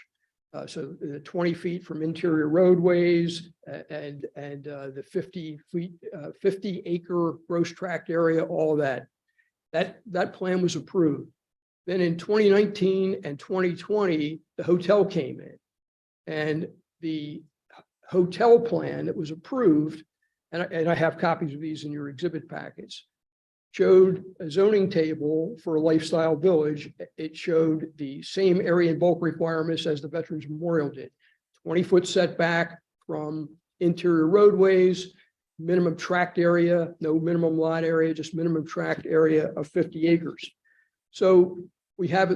So the 20 feet from interior roadways and the 50 feet, 50 acre gross tract area, all that. That plan was approved. Then in 2019 and 2020, the hotel came in. And the hotel plan that was approved, and I have copies of these in your exhibit packets, showed a zoning table for a lifestyle village. It showed the same area and bulk requirements as the Veterans Memorial did. 20-foot setback from interior roadways, minimum tract area, no minimum lot area, just minimum tract area of 50 acres. So we have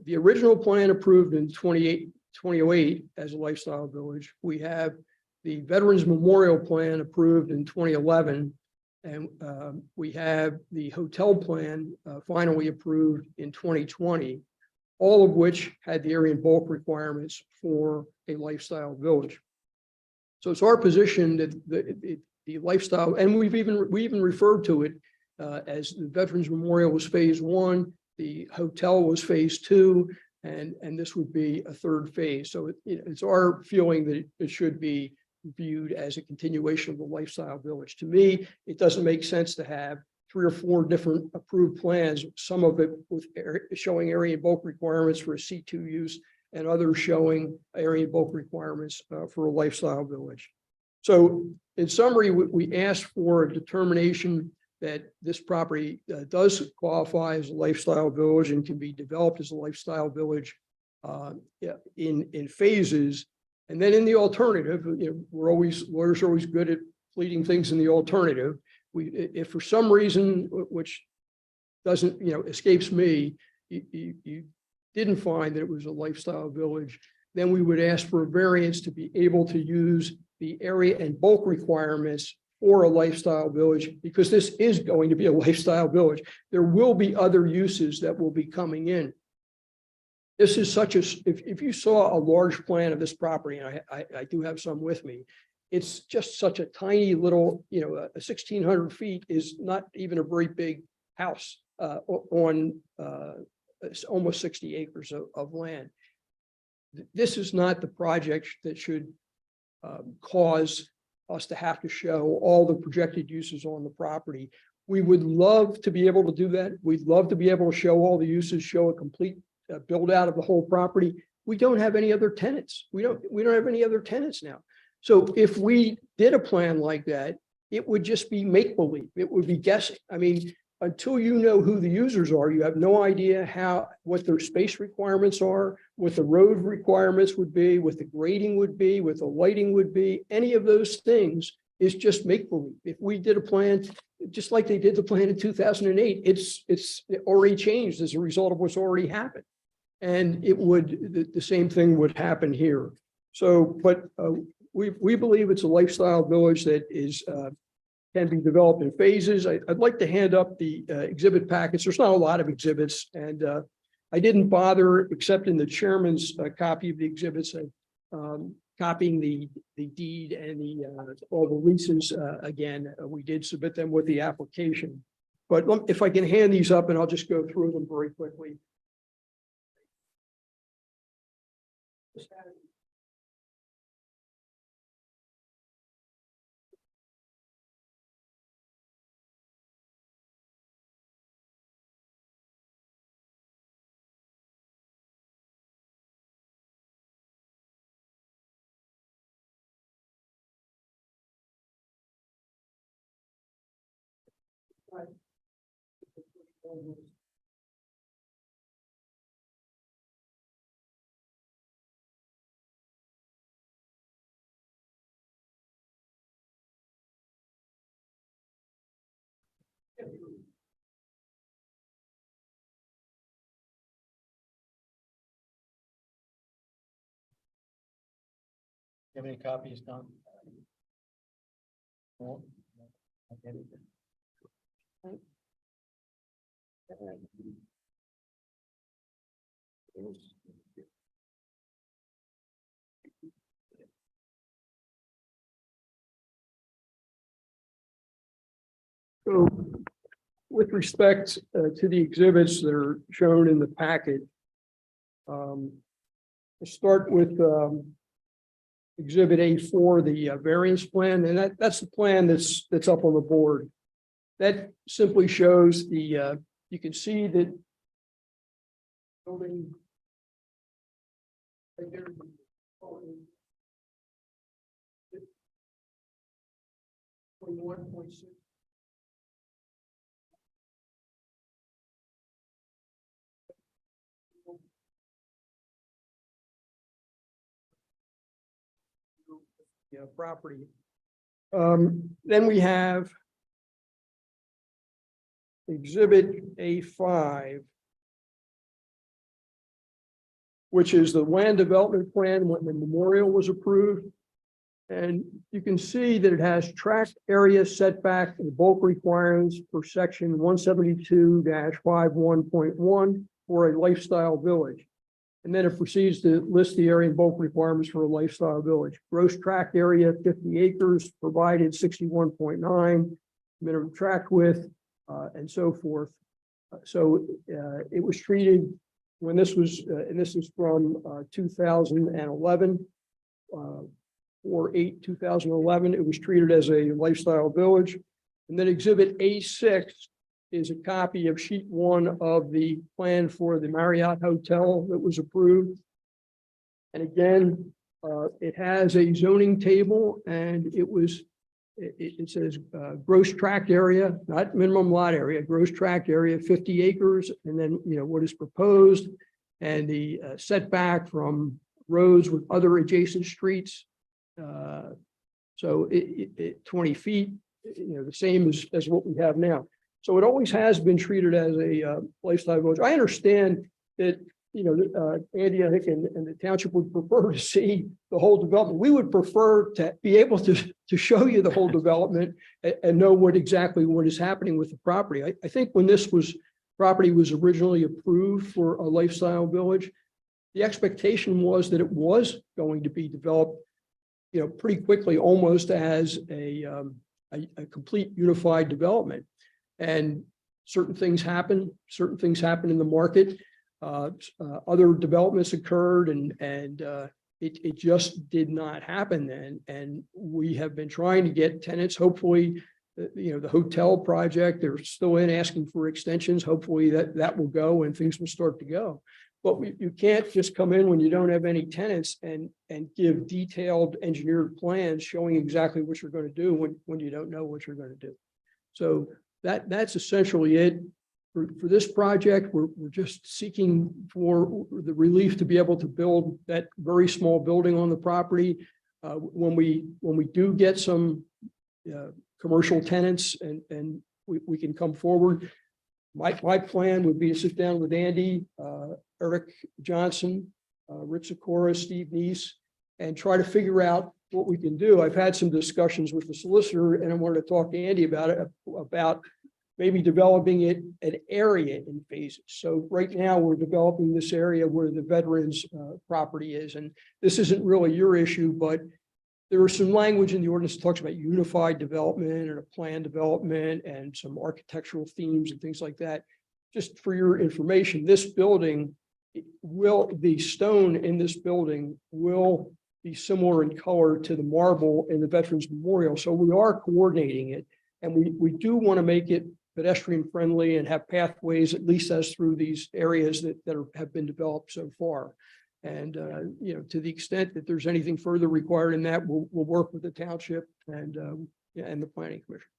the original plan approved in 2008 as a lifestyle village. We have the Veterans Memorial Plan approved in 2011. And we have the hotel plan finally approved in 2020, all of which had the area and bulk requirements for a lifestyle village. So it's our position that the lifestyle, and we even referred to it as the Veterans Memorial was phase 1, the hotel was phase 2, and this would be a third phase. So it's our feeling that it should be viewed as a continuation of the lifestyle village. To me, it doesn't make sense to have 3 or 4 different approved plans, some of it with showing area and bulk requirements for a C2 use and others showing area and bulk requirements for a lifestyle village. So in summary, we asked for a determination that this property does qualify as a lifestyle village and can be developed as a lifestyle village in phases. And then in the alternative, lawyers are always good at pleading things in the alternative. If for some reason, which doesn't, escapes me, you didn't find that it was a lifestyle village, then we would ask for a variance to be able to use the area and bulk requirements for a lifestyle village, because this is going to be a lifestyle village. There will be other uses that will be coming in. This is such a, if you saw a large plan of this property, and I do have some with me, it's just such a tiny little, 1,600 feet is not even a very big house on almost 60 acres of land. This is not the project that should cause us to have to show all the projected uses on the property. We would love to be able to do that. We'd love to be able to show all the uses, show a complete build out of the whole property. We don't have any other tenants. We don't have any other tenants now. So if we did a plan like that, it would just be make-believe. It would be guessing. I mean, until you know who the users are, you have no idea what their space requirements are, what the road requirements would be, what the grading would be, what the lighting would be. Any of those things is just make-believe. If we did a plan, just like they did the plan in 2008, it's already changed as a result of what's already happened. And the same thing would happen here. So, but we believe it's a lifestyle village that can be developed in phases. I'd like to hand up the exhibit packets. There's not a lot of exhibits, and I didn't bother, except in the chairman's copy of the exhibits, copying the deed and all the leases again. We did submit them with the application. But if I can hand these up, and I'll just go through them very quickly. You have any copies, Don? No? Okay. So with respect to the exhibits that are shown in the packet, we'll start with Exhibit A4, the variance plan, and that's the plan that's up on the board. That simply shows the, you can see that building right there, 21.6. Property. Then we have Exhibit A5, which is the land development plan when the memorial was approved. And you can see that it has tract area setback and bulk requirements for section 172-51.1 for a lifestyle village. And then it proceeds to list the area and bulk requirements for a lifestyle village. Gross tract area, 50 acres, provided 61.9, minimum tract width, and so forth. So it was treated when this was, and this is from 2011, 4/8/2011, it was treated as a lifestyle village. And then Exhibit A6 is a copy of sheet 1 of the plan for the Marriott Hotel that was approved. And again, it has a zoning table, and it says gross tract area, not minimum lot area, gross tract area, 50 acres. And then, what is proposed and the setback from roads with other adjacent streets. So 20 feet, the same as what we have now. So it always has been treated as a lifestyle village. I understand that, Andy, I think, and the township would prefer to see the whole development. We would prefer to be able to show you the whole development and know exactly what is happening with the property. I think when property was originally approved for a lifestyle village, the expectation was that it was going to be developed, pretty quickly, almost as a complete unified development. And certain things happen in the market. Other developments occurred, and it just did not happen then. And we have been trying to get tenants. Hopefully, the hotel project, they're still asking for extensions. Hopefully that will go and things will start to go. But you can't just come in when you don't have any tenants and give detailed engineered plans showing exactly what you're going to do when you don't know what you're going to do. So that's essentially it. For this project, we're just seeking for the relief to be able to build that very small building on the property. When we do get some commercial tenants and we can come forward, my plan would be to sit down with Andy, Eric Johnson, Rich Sikora, Steve Neese, and try to figure out what we can do. I've had some discussions with the solicitor, and I wanted to talk to Andy about it, about maybe developing an area in phases. So right now we're developing this area where the veterans property is, and this isn't really your issue, but there is some language in the ordinance that talks about unified development and a planned development and some architectural themes and things like that. Just for your information, this building the stone in this building will be similar in color to the marble in the Veterans Memorial. So we are coordinating it, and we do want to make it pedestrian friendly and have pathways, at least as through these areas that have been developed so far. And, to the extent that there's anything further required in that, we'll work with the township and the planning commission.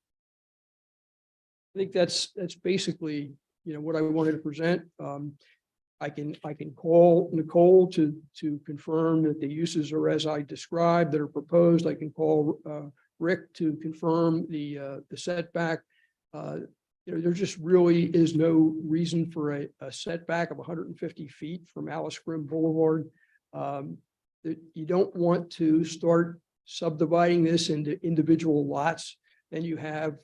I think that's basically, what I wanted to present. I can call Nicole to confirm that the uses are as I described that are proposed. I can call Rick to confirm the setback. There just really is no reason for a setback of 150 feet from Alice Grimm Boulevard. You don't want to start subdividing this into individual lots. Then you have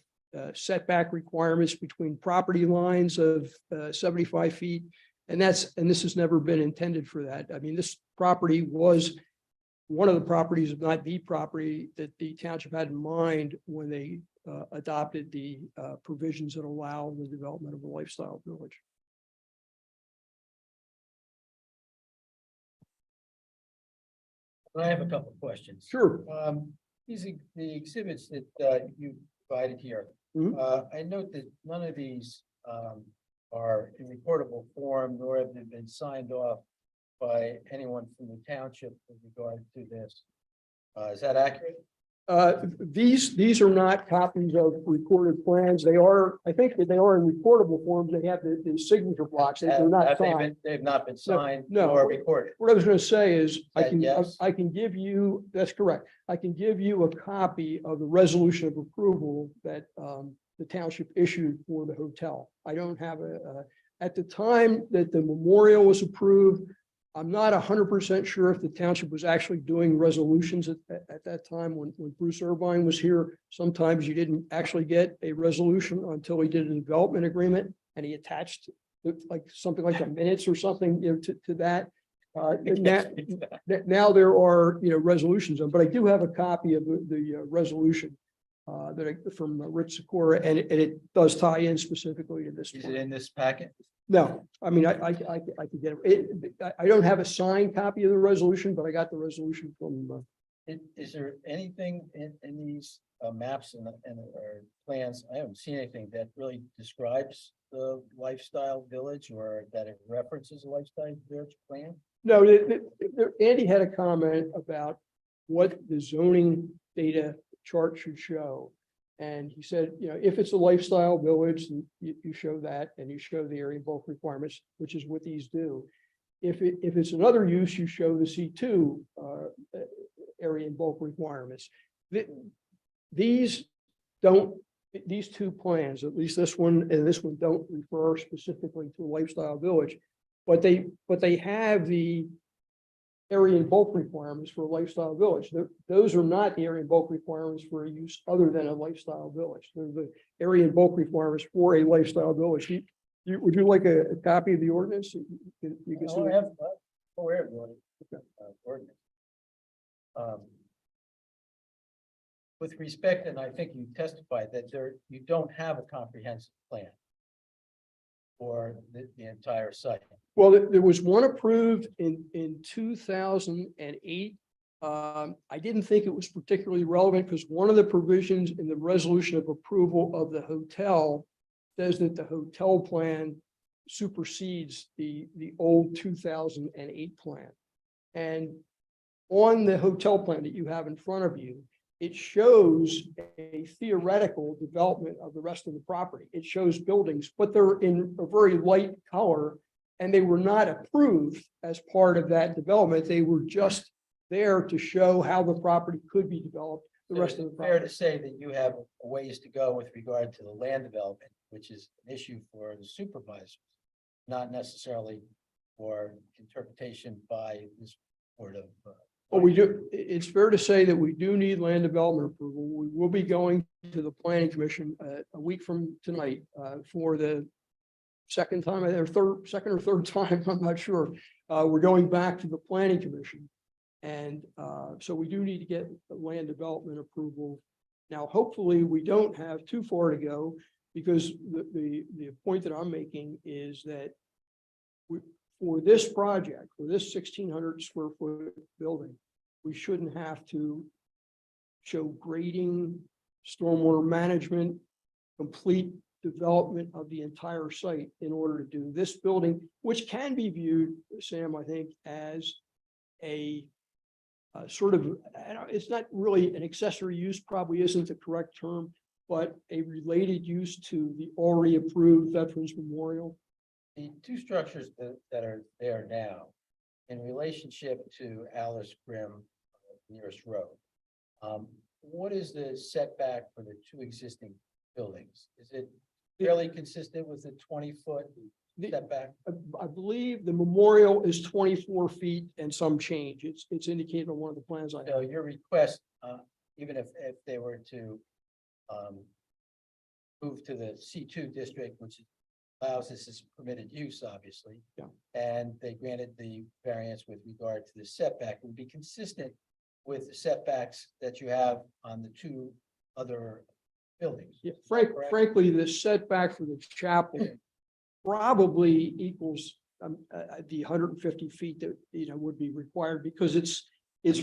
setback requirements between property lines of 75 feet. And this has never been intended for that. I mean, this property was one of the properties, if not the property, that the township had in mind when they adopted the provisions that allow the development of a lifestyle village. I have a couple of questions. Sure. These are the exhibits that you provided here. Mhm. I note that none of these are in recordable form, nor have they been signed off by anyone from the township with regard to this. Is that accurate? These are not copies of recorded plans. They are, I think that they are in recordable forms. They have the signature blocks. They're not Have they signed. been- They've not been signed no. or recorded. What I was going to say is, Yes. I can give you, that's correct. I can give you a copy of the resolution of approval that the township issued for the hotel. I don't have at the time that the memorial was approved, I'm not 100% sure if the township was actually doing resolutions at that time when Bruce Irvine was here. Sometimes you didn't actually get a resolution until he did a development agreement and he attached like something like the minutes or something, to that. Now there are, resolutions, but I do have a copy of the resolution from Rich Sikora, and it does tie in specifically to this. Is it in this packet? No, I mean, I could get it. I don't have a signed copy of the resolution, but I got the resolution from. Is there anything in these maps and or plans? I haven't seen anything that really describes the lifestyle village or that it references a lifestyle village plan. No, Andy had a comment about what the zoning data chart should show. And he said, if it's a lifestyle village, you show that and you show the area bulk requirements, which is what these do. If it's another use, you show the C2 area and bulk requirements. These two plans, at least this one and this one, don't refer specifically to a lifestyle village, but they have the area and bulk requirements for a lifestyle village. Those are not the area and bulk requirements for a use other than a lifestyle village. They're the area and bulk requirements for a lifestyle village. Would you like a copy of the ordinance? You can see. I have aware of the ordinance. With respect, and I think you testified that you don't have a comprehensive plan for the entire site. Well, there was one approved in 2008. I didn't think it was particularly relevant because one of the provisions in the resolution of approval of the hotel says that the hotel plan supersedes the old 2008 plan. And on the hotel plan that you have in front of you, it shows a theoretical development of the rest of the property. It shows buildings, but they're in a very light color, and they were not approved as part of that development. They were just there to show how the property could be developed. The rest of the Fair property. to say that you have a ways to go with regard to the land development, which is an issue for the supervisors, not necessarily for interpretation by this board of. Well, we do, it's fair to say that we do need land development approval. We will be going to the planning commission a week from tonight for the second or third time, I'm not sure. We're going back to the planning commission. And so we do need to get the land development approval. Now, hopefully we don't have too far to go, because the point that I'm making is that for this project, for this 1,600 square foot building, we shouldn't have to show grading, stormwater management, complete development of the entire site in order to do this building, which can be viewed, Sam, I think, as a sort of, it's not really an accessory use, probably isn't the correct term, but a related use to the already approved Veterans Memorial. The two structures that are there now, in relationship to Alice Grimm nearest road, what is the setback for the two existing buildings? Is it fairly consistent with the 20-foot setback? I believe the memorial is 24 feet and some change. It's indicated on one of the plans I have. So your request, even if they were to move to the C2 district, which allows this as permitted use, obviously. Yeah. And they granted the variance with regard to the setback, it would be consistent with the setbacks that you have on the two other buildings. Yeah, Correct. frankly, the setback for the chapel probably equals the 150 feet that, would be required because it's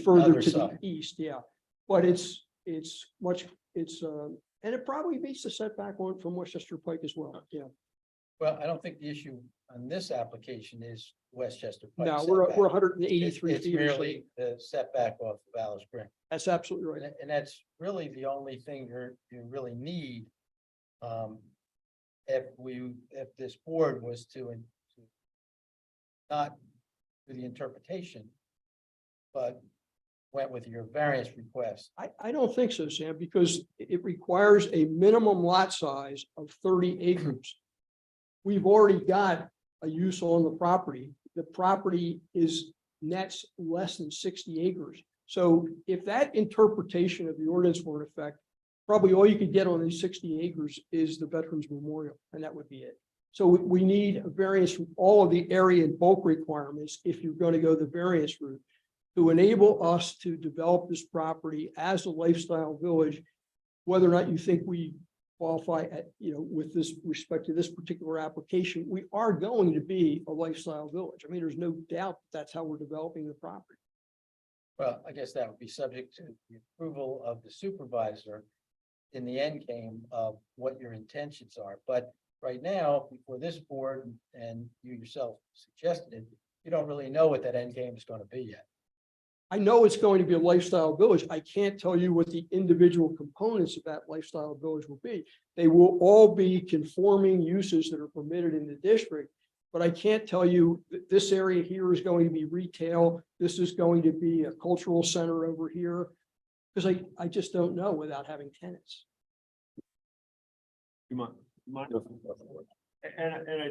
further Other to the side. east, yeah. But it's and it probably meets the setback one from Westchester Pike as well, yeah. Well, I don't think the issue on this application is Westchester. Pike No, we're setback. 183 It's feet or so. merely the setback off of Alice Spring. That's absolutely right. And that's really the only thing you really need. If this board was to not do the interpretation, but went with your variance request. I don't think so, Sam, because it requires a minimum lot size of 30 acres. We've already got a use on the property. The property is nets less than 60 acres. So if that interpretation of the ordinance were in effect, probably all you could get on these 60 acres is the Veterans Memorial, and that would be it. So we need a variance from all of the area and bulk requirements if you're going to go the variance route to enable us to develop this property as a lifestyle village, whether or not you think we qualify at, with this respect to this particular application, we are going to be a lifestyle village. I mean, there's no doubt that's how we're developing the property. Well, I guess that would be subject to the approval of the supervisor in the end game of what your intentions are. But right now, before this board and you yourself suggested it, you don't really know what that end game is going to be yet. I know it's going to be a lifestyle village. I can't tell you what the individual components of that lifestyle village will be. They will all be conforming uses that are permitted in the district, but I can't tell you that this area here is going to be retail. This is going to be a cultural center over here, because I just don't know without having tenants. And I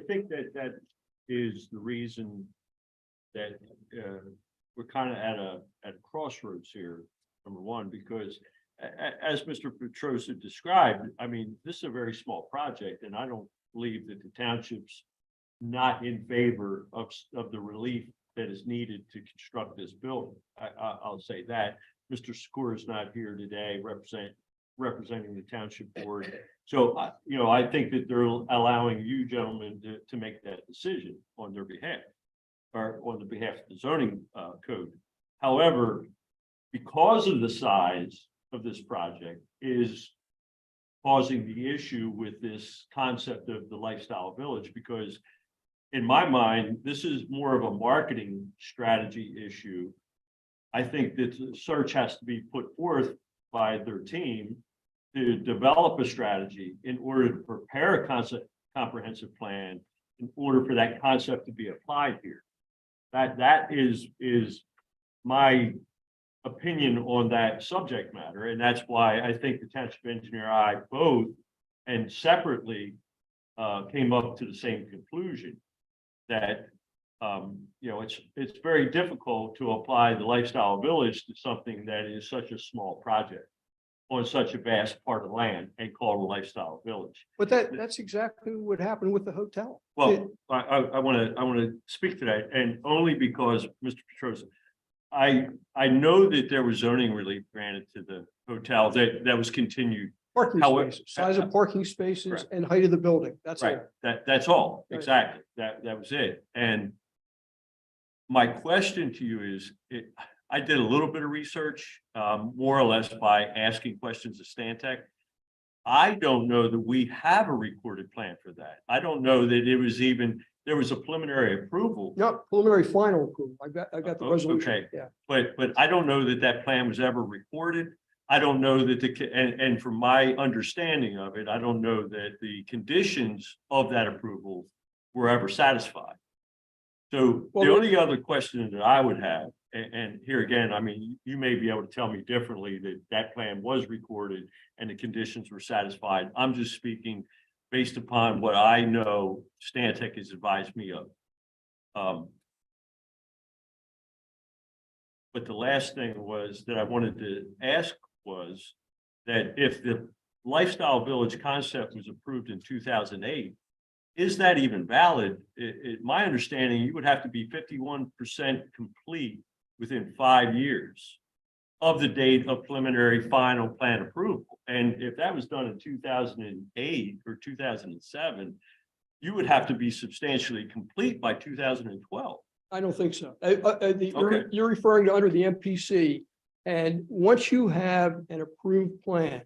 think that is the reason that we're kind of at a crossroads here, number one, because as Mr. Petrosa described, I mean, this is a very small project, and I don't believe that the township's not in favor of the relief that is needed to construct this building. I'll say that. Mr. Squa is not here today representing the township board. So, I think that they're allowing you gentlemen to make that decision on their behalf, or on the behalf of the zoning code. However, because of the size of this project is causing the issue with this concept of the lifestyle village, because in my mind, this is more of a marketing strategy issue. I think that the search has to be put forth by their team to develop a strategy in order to prepare a comprehensive plan in order for that concept to be applied here. That is my opinion on that subject matter. And that's why I think the township engineer and I both and separately came up to the same conclusion that it's very difficult to apply the lifestyle village to something that is such a small project on such a vast part of land and call it a lifestyle village. But that's exactly what happened with the hotel. Well, I want to speak to that, and only because, Mr. Petrosa, I know that there was zoning relief granted to the hotel that was continued. Parking However, spaces, size of parking spaces Correct. and height of the building. That's Right, it. that's all, Right. exactly, that was it. And my question to you is, I did a little bit of research, more or less by asking questions of Stantec. I don't know that we have a recorded plan for that. I don't know that there was a preliminary approval. No, preliminary final approval. I got the Oh, resolution. okay. Yeah. But I don't know that plan was ever recorded. I don't know that and from my understanding of it, I don't know that the conditions of that approval were ever satisfied. So the only other question that I would have, and here again, I mean, you may be able to tell me differently that plan was recorded and the conditions were satisfied. I'm just speaking based upon what I know Stantec has advised me of. But the last thing was that I wanted to ask was that if the lifestyle village concept was approved in 2008, is that even valid? My understanding, you would have to be 51% complete within 5 years of the date of preliminary final plan approval. And if that was done in 2008 or 2007, you would have to be substantially complete by 2012. I don't think so. Okay. You're referring to under the MPC. And once you have an approved plan,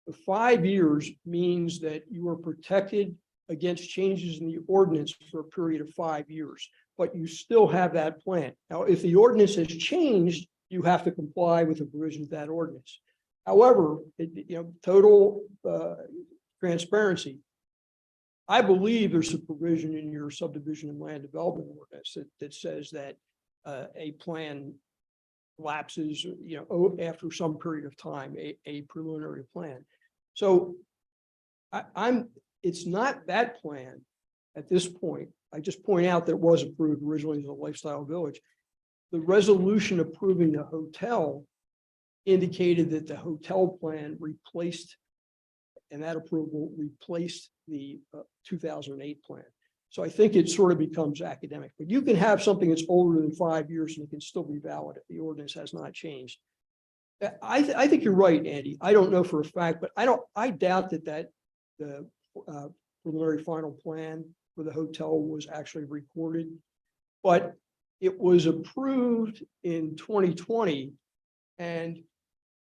the 5 years means that you are protected against changes in the ordinance for a period of 5 years, but you still have that plan. Now, if the ordinance has changed, you have to comply with the provision of that ordinance. However, total transparency. I believe there's a provision in your subdivision and land development ordinance that says that a plan lapses, after some period of time, a preliminary plan. So it's not that plan at this point. I just point out that it was approved originally as a lifestyle village. The resolution approving the hotel indicated that the hotel plan replaced, and that approval replaced the 2008 plan. So I think it sort of becomes academic, but you can have something that's older than 5 years and it can still be valid if the ordinance has not changed. I think you're right, Andy. I don't know for a fact, but I doubt that the preliminary final plan for the hotel was actually recorded, but it was approved in 2020 and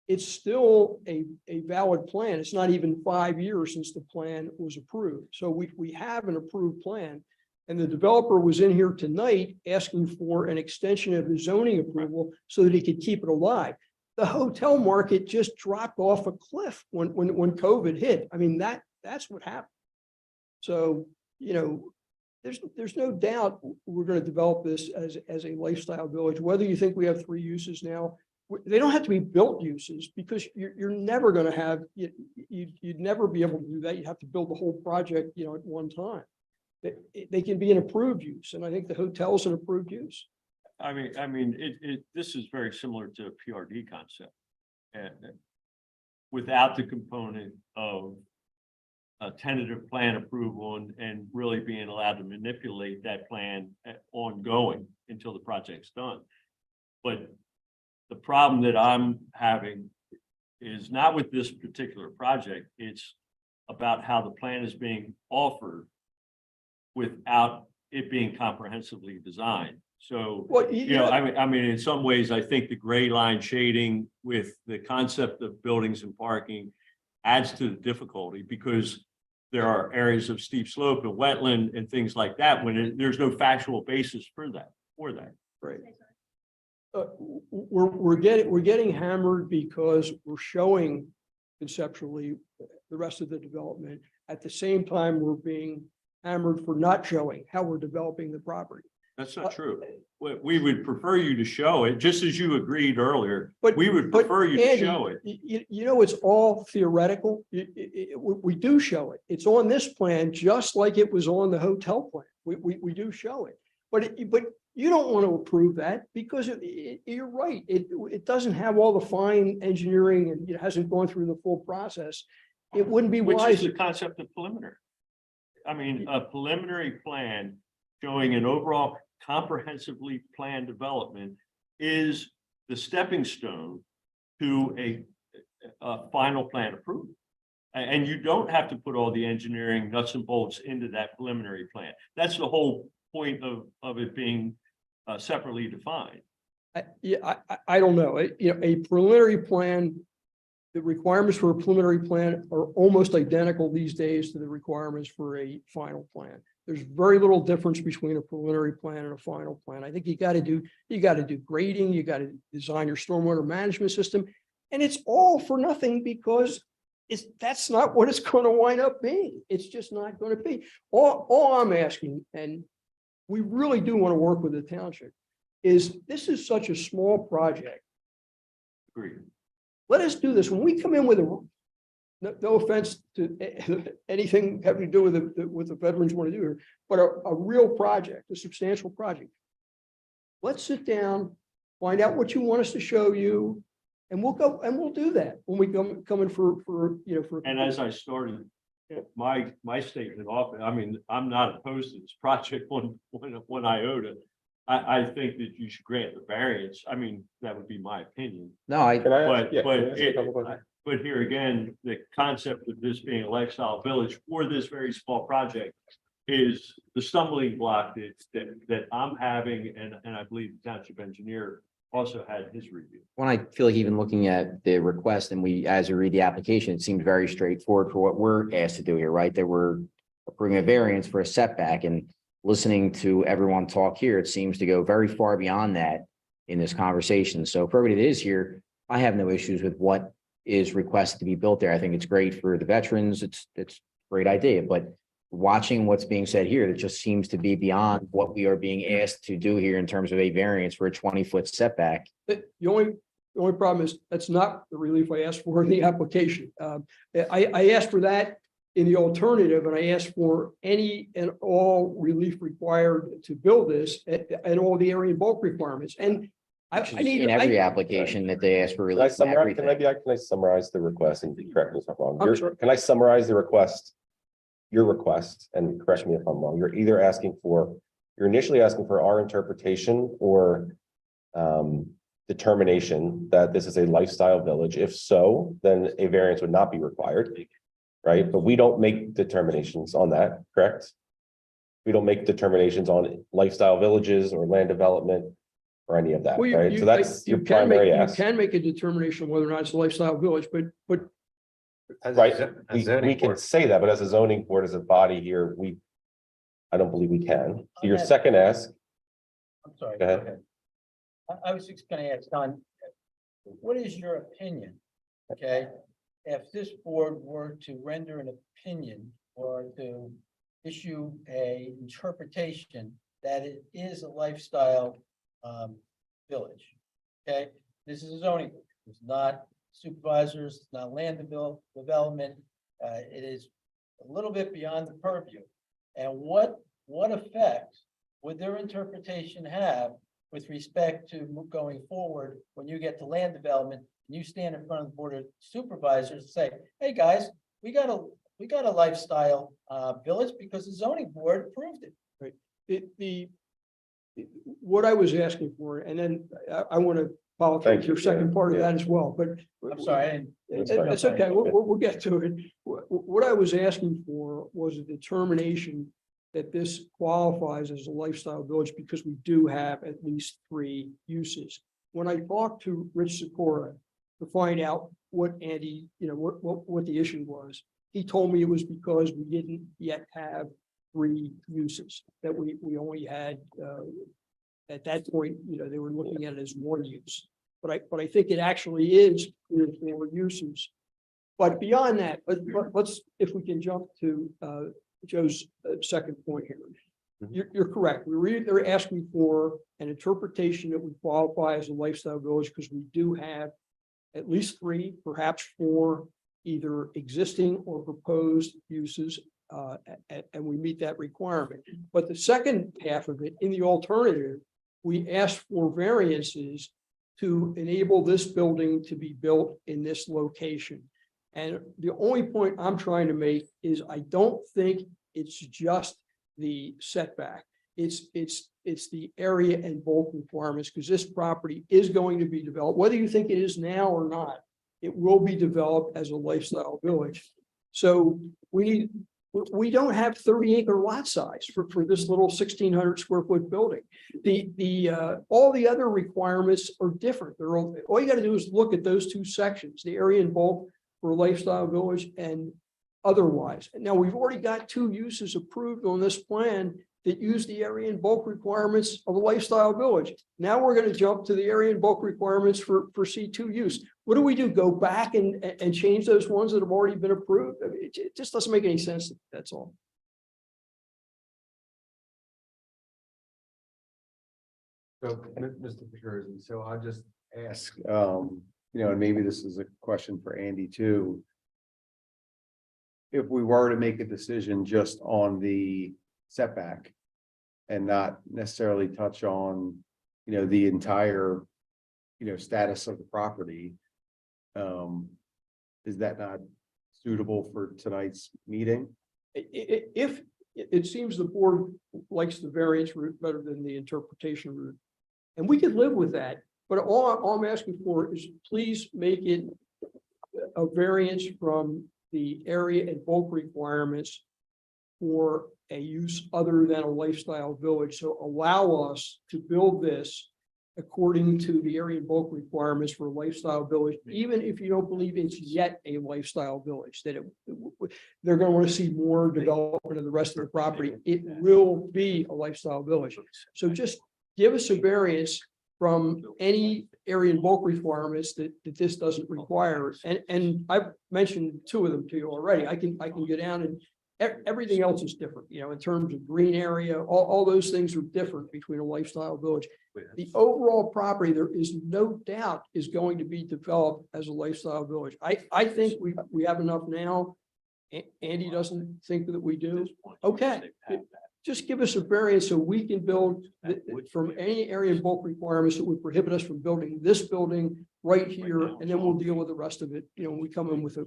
it's still a valid plan. It's not even 5 years since the plan was approved. So we have an approved plan, and the developer was in here tonight asking for an extension of the zoning approval so that he could keep it alive. The hotel market just dropped off a cliff when COVID hit. I mean, that's what happened. So, there's no doubt we're going to develop this as a lifestyle village, whether you think we have 3 uses now. They don't have to be built uses because you're never going to have, you'd never be able to do that. You have to build the whole project, at one time. They can be an approved use. And I think the hotel is an approved use. I mean, this is very similar to a PRD concept. And without the component of a tentative plan approval and really being allowed to manipulate that plan ongoing until the project's done. But the problem that I'm having is not with this particular project. It's about how the plan is being offered without it being comprehensively designed. So, Well, I mean, in some ways, I think the gray line shading with the concept of buildings and parking adds to the difficulty because there are areas of steep slope and wetland and things like that when there's no factual basis for that. Right. We're getting hammered because we're showing conceptually the rest of the development. At the same time, we're being hammered for not showing how we're developing the property. That's not true. We would prefer you to show it, just as you agreed earlier. But we would prefer you to Andy, show it. It's all theoretical. We do show it. It's on this plan, just like it was on the hotel plan. We do show it. But you don't want to approve that because you're right. It doesn't have all the fine engineering and it hasn't gone through the full process. It wouldn't be Which wise. is the concept of preliminary. I mean, a preliminary plan showing an overall comprehensively planned development is the stepping stone to a final plan approval. And you don't have to put all the engineering nuts and bolts into that preliminary plan. That's the whole point of it being separately defined. I don't know. A preliminary plan, the requirements for a preliminary plan are almost identical these days to the requirements for a final plan. There's very little difference between a preliminary plan and a final plan. I think you got to do grading, you got to design your stormwater management system, and it's all for nothing because that's not what it's going to wind up being. It's just not going to be. All I'm asking, and we really do want to work with the township, is this is such a small project. Agreed. Let us do this. When we come in with no offense to anything having to do with what the veterans want to do here, but a real project, a substantial project. Let's sit down, find out what you want us to show you, and we'll go and we'll do that when we come in for. And as I started my statement off, I mean, I'm not opposed to this project one iota. I think that you should grant the variance. I mean, that would be my opinion. No, I, Can I ask? But, Yeah, but can I ask a couple it, questions? but here again, the concept of this being a lifestyle village for this very small project is the stumbling block that I'm having, and I believe the township engineer also had his review. when I feel like even looking at the request and as we read the application, it seems very straightforward for what we're asked to do here, right? That we're approving a variance for a setback, and listening to everyone talk here, it seems to go very far beyond that in this conversation. So for everybody that is here, I have no issues with what is requested to be built there. I think it's great for the veterans. It's a great idea, but watching what's being said here, that just seems to be beyond what we are being asked to do here in terms of a variance for a 20-foot setback. The only problem is that's not the relief I asked for in the application. I asked for that in the alternative, and I asked for any and all relief required to build this and all the area and bulk requirements. And I Which is need in every application that they ask for relief. from everything. Can I summarize the request and correct me if I'm wrong? I'm sorry. Can I summarize the request? Your request, and correct me if I'm wrong, you're initially asking for our interpretation or determination that this is a lifestyle village. If so, then a variance would not be required, right? But we don't make determinations on that, correct? We don't make determinations on lifestyle villages or land development or any of that, Well, right? So that's your primary ask. You can make a determination of whether or not it's a lifestyle village, but Right, we can say that, but as a zoning board, as a body here, I don't believe we can. So your second ask, I'm sorry. Go ahead. I was just gonna ask, Don, what is your opinion? Okay, if this board were to render an opinion or to issue a interpretation that it is a lifestyle village. Okay, this is a zoning, board. It's not supervisors, it's not land development. It is a little bit beyond the purview. And what effect would their interpretation have with respect to going forward when you get to land development and you stand in front of the board of supervisors and say, hey guys, we got a lifestyle village because the zoning board approved it. Right. What I was asking for, and then I want to follow through Thank with your you. second part of Yeah. that as well, but I'm sorry, I didn't. it's okay. We'll get to it. What I was asking for was a determination that this qualifies as a lifestyle village because we do have at least 3 uses. When I talked to Rich Sikora to find out what Andy, what the issue was, he told me it was because we didn't yet have 3 uses, that we only had at that point, they were looking at it as 1 use. But I think it actually is 3 or 4 uses. But beyond that, let's, if we can jump to Joe's second point here. You're correct. They're asking for an interpretation that would qualify as a lifestyle village because we do have at least 3, perhaps 4, either existing or proposed uses, and we meet that requirement. But the second half of it, in the alternative, we asked for variances to enable this building to be built in this location. And the only point I'm trying to make is I don't think it's just the setback. It's the area and bulk requirements, because this property is going to be developed, whether you think it is now or not, it will be developed as a lifestyle village. So we don't have 30-acre lot size for this little 1,600 square foot building. All the other requirements are different. All you got to do is look at those 2 sections, the area and bulk for a lifestyle village and otherwise. Now, we've already got 2 uses approved on this plan that use the area and bulk requirements of a lifestyle village. Now we're going to jump to the area and bulk requirements for C2 use. What do? Go back and change those ones that have already been approved? I mean, it just doesn't make any sense. That's all. So, Mr. Petrusi, so I'll just ask, and maybe this is a question for Andy too. If we were to make a decision just on the setback and not necessarily touch on, the entire, status of the property, is that not suitable for tonight's meeting? If it seems the board likes the variance route better than the interpretation route. And we could live with that, but all I'm asking for is please make it a variance from the area and bulk requirements for a use other than a lifestyle village. So allow us to build this according to the area and bulk requirements for a lifestyle village, even if you don't believe it's yet a lifestyle village, that they're going to want to see more development of the rest of the property. It will be a lifestyle village. So just give us a variance from any area and bulk requirements that this doesn't require. And I've mentioned two of them to you already. I can go down and everything else is different, you know, in terms of green area, all those things are different between a lifestyle village. The overall property, there is no doubt, is going to be developed as a lifestyle village. I think we have enough now. Andy doesn't think that we do. Okay, just give us a variance so we can build from any area and bulk requirements that would prohibit us from building this building right here, and then we'll deal with the rest of it, you know, when we come in with the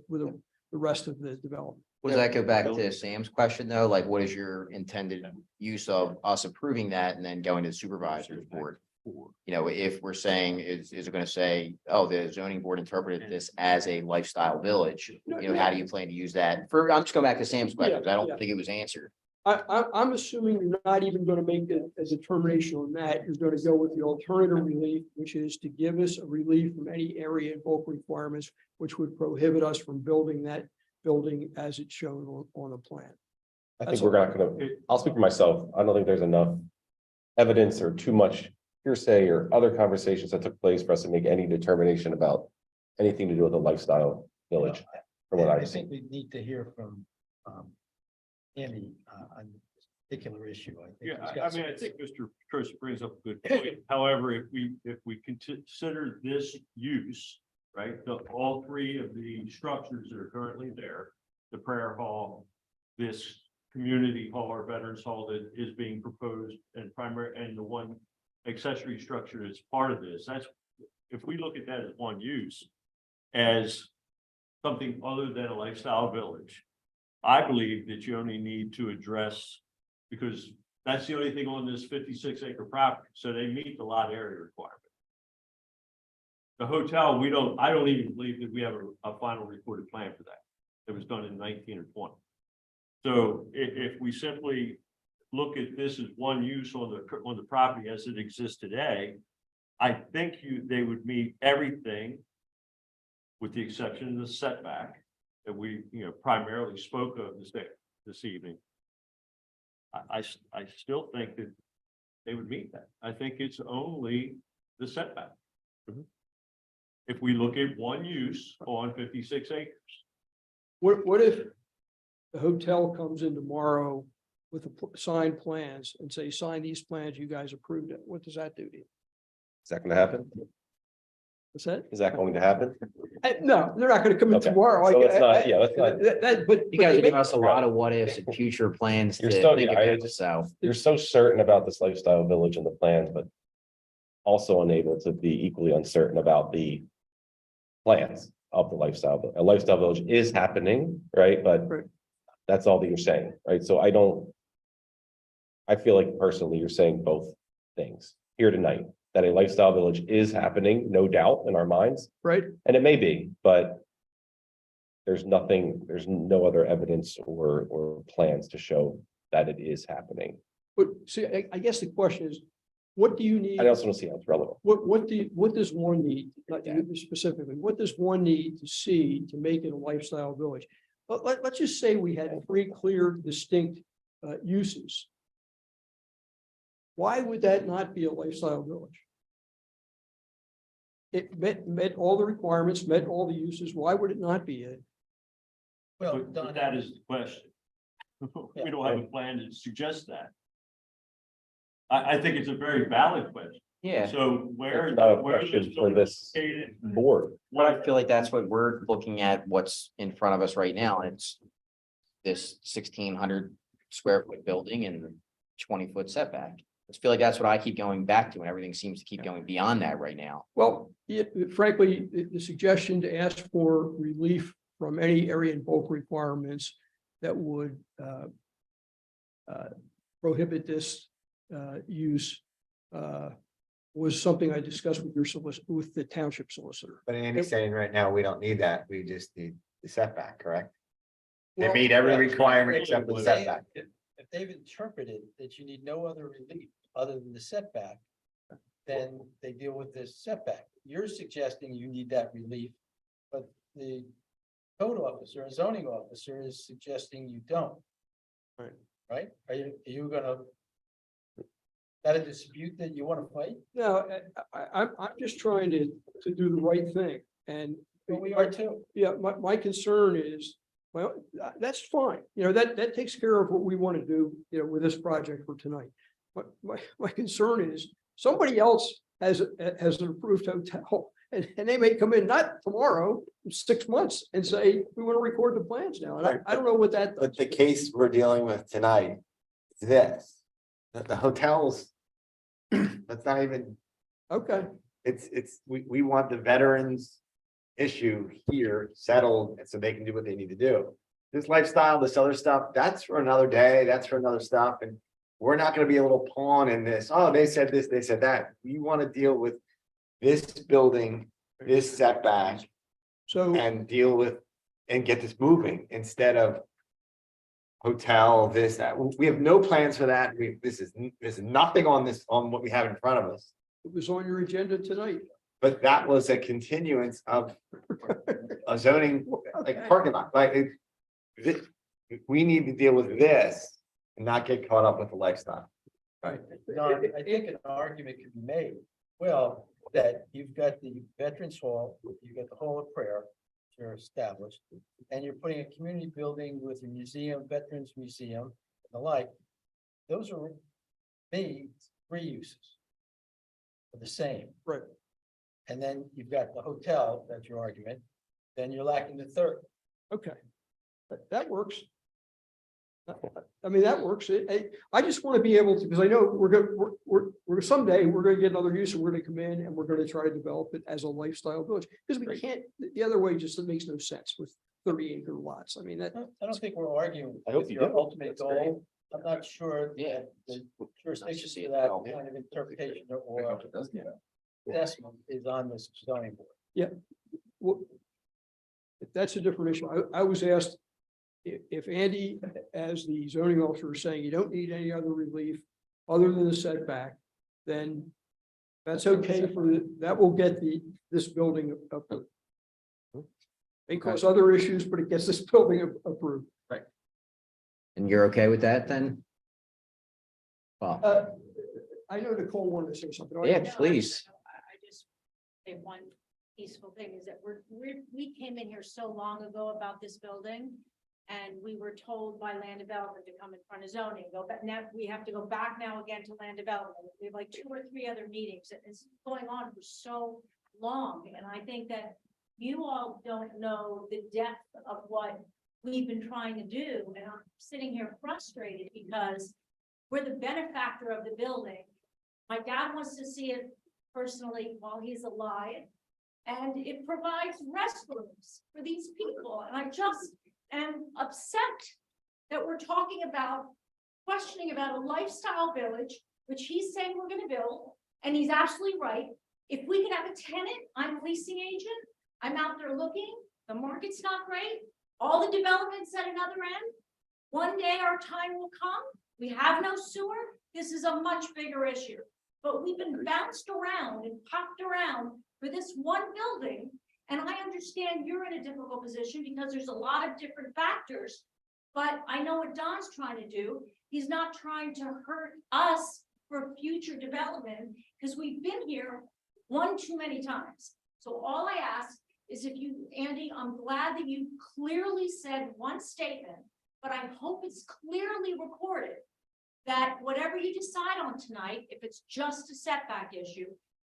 rest of the development. Does that go back to Sam's question though? Like, what is your intended use of us approving that and then going to the supervisor's board? You know, if we're saying, is it going to say, oh, the zoning board interpreted this as a lifestyle village? You know, how do you plan to use that? I'm just going back to Sam's question, because I don't think it was answered. I'm assuming you're not even going to make it a determination on that. You're going to go with the alternative relief, which is to give us a relief from any area and bulk requirements, which would prohibit us from building that building as it's shown on the plan. I think we're not gonna, I'll speak for myself. I don't think there's enough evidence or too much hearsay or other conversations that took place for us to make any determination about anything to do with a lifestyle village. From what I I've seen. think we need to hear from Andy on this particular issue. I think Yeah, he's I got mean, I some- think Mr. Petrosa brings up a good point. However, if we consider this use, right, all three of the structures that are currently there, the prayer hall, this community hall or veterans hall that is being proposed and the one accessory structure is part of this. That's, if we look at that as one use, as something other than a lifestyle village, I believe that you only need to address, because that's the only thing on this 56-acre property, so they meet the lot area requirement. The hotel, I don't even believe that we have a final recorded plan for that. It was done in 19 or 20. So if we simply look at this as one use on the property as it exists today, I think they would meet everything with the exception of the setback that we, primarily spoke of this evening. I still think that they would meet that. I think it's only the setback. If we look at one use on 56 acres. What if the hotel comes in tomorrow with the signed plans and say, sign these plans, you guys approved it? What does that do to you? Is that going to happen? What's that? Is that going to happen? No, they're not going to come in Okay. tomorrow. So let's not, yeah, let's not. But You guys are giving us a lot of what ifs and future plans to You're so, think yeah, about, so. you're so certain about this lifestyle village and the plans, but also unable to be equally uncertain about the plans of the lifestyle. A lifestyle village is happening, right? But Right. that's all that you're saying, right? So I feel like personally, you're saying both things here tonight, that a lifestyle village is happening, no doubt in our minds, right? and it may be, but there's no other evidence or plans to show that it is happening. But see, I guess the question is, what do you need? I also don't see how it's relevant. What does one need, not you specifically, what does one need to see to make it a lifestyle village? Let's just say we had three clear, distinct uses. Why would that not be a lifestyle village? It met all the requirements, met all the uses. Why would it not be it? Well, But that is the question. We don't have a plan to suggest that. I think it's a very valid question. Yeah, So where? It's not a where question this for this located? board. but I feel like that's what we're looking at, what's in front of us right now. It's this 1,600 square foot building and 20-foot setback. I feel like that's what I keep going back to, and everything seems to keep going beyond that right now. Well, frankly, the suggestion to ask for relief from any area and bulk requirements that would prohibit this use was something I discussed with with the township solicitor. But Andy's saying right now, we don't need that. We just need the setback, correct? They Well, meet every yeah, requirement except for the If setback. if they've interpreted that you need no other relief other than the setback, then they deal with this setback. You're suggesting you need that relief, but the code officer and zoning officer is suggesting you don't. Right. Right? Are you gonna? That a dispute that you want to fight? No, I'm just trying to do the right thing, and. Well, we are too. Yeah, my concern is, well, that's fine, that takes care of what we want to do, with this project for tonight. But my concern is, somebody else has an approved hotel, and they may come in, not tomorrow, 6 months, and say, we want to record the plans now, and I don't know what that. But the case we're dealing with tonight is this, that the hotels, that's not even, Okay, we want the veterans issue here settled so they can do what they need to do. This lifestyle, this other stuff, that's for another day, that's for another stuff, and we're not gonna be a little pawn in this. Oh, they said this, they said that. We want to deal with this building, this setback, so. and deal with, and get this moving instead of hotel, this, that. We have no plans for that. This is nothing on this, on what we have in front of us. It was on your agenda tonight. But that was a continuance of a zoning, like parking lot, like we need to deal with this and not get caught up with the lifestyle. Right. Don, I think an argument could be made, well, that you've got the Veterans Hall, you've got the Hall of Prayer, you're established, and you're putting a community building with your museum, Veterans Museum, and the like. Those are me, 3 uses. For the same. Right. And then you've got the hotel, that's your argument, then you're lacking the third. Okay, that works. I mean, that works. I just want to be able to, because I know we're someday we're going to get another use, and we're going to come in and we're going to try to develop it as a lifestyle village, because we can't, the other way just makes no sense with 30-acre lots. I mean, that. I don't think we're arguing. I hope with you your do. ultimate That's goal. great. I'm not sure. Yeah. that The jurisdiction of that kind of interpretation or assessment is on this zoning board. Well, that's a different issue. I was asked if Andy, as the zoning officer, is saying you don't need any other relief other than the setback, then that's okay that will get this building approved. May cause other issues, but it gets this building approved. And you're okay with that then? Well, I know Nicole wanted to say something. yeah, please. I just say one peaceful thing is that we came in here so long ago about this building. And we were told by land development to come in front of zoning, go back. Now we have to go back now again to land development. We have like 2 or 3 other meetings. It's going on for so long. And I think that you all don't know the depth of what we've been trying to do. And I'm sitting here frustrated because we're the benefactor of the building. My dad wants to see it personally while he's alive. And it provides restrooms for these people. And I just am upset that we're talking about, questioning about a lifestyle village, which he's saying we're gonna build, and he's absolutely right. If we could have a tenant, I'm a leasing agent, I'm out there looking, the market's not great, all the developments at another end. One day our time will come, we have no sewer, this is a much bigger issue. But we've been bounced around and popped around for this one building. And I understand you're in a difficult position because there's a lot of different factors, but I know what Don's trying to do. He's not trying to hurt us for future development because we've been here one too many times. So all I ask is if you, Andy, I'm glad that you clearly said one statement, but I hope it's clearly recorded that whatever you decide on tonight, if it's just a setback issue,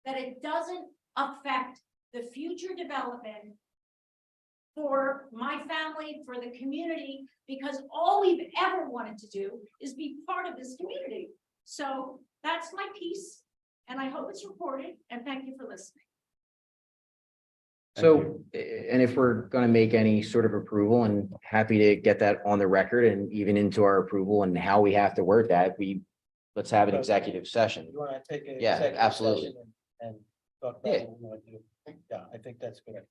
that it doesn't affect the future development for my family, for the community, because all we've ever wanted to do is be part of this community. So that's my piece, and I hope it's recorded, and thank you for listening. So, and if we're gonna make any sort of approval, and happy to get that on the record and even into our approval and how we have to word that, let's have an executive session. You want to take a? Yeah, executive absolutely. session And talk about Yeah. what we want to do. Yeah, I think that's good.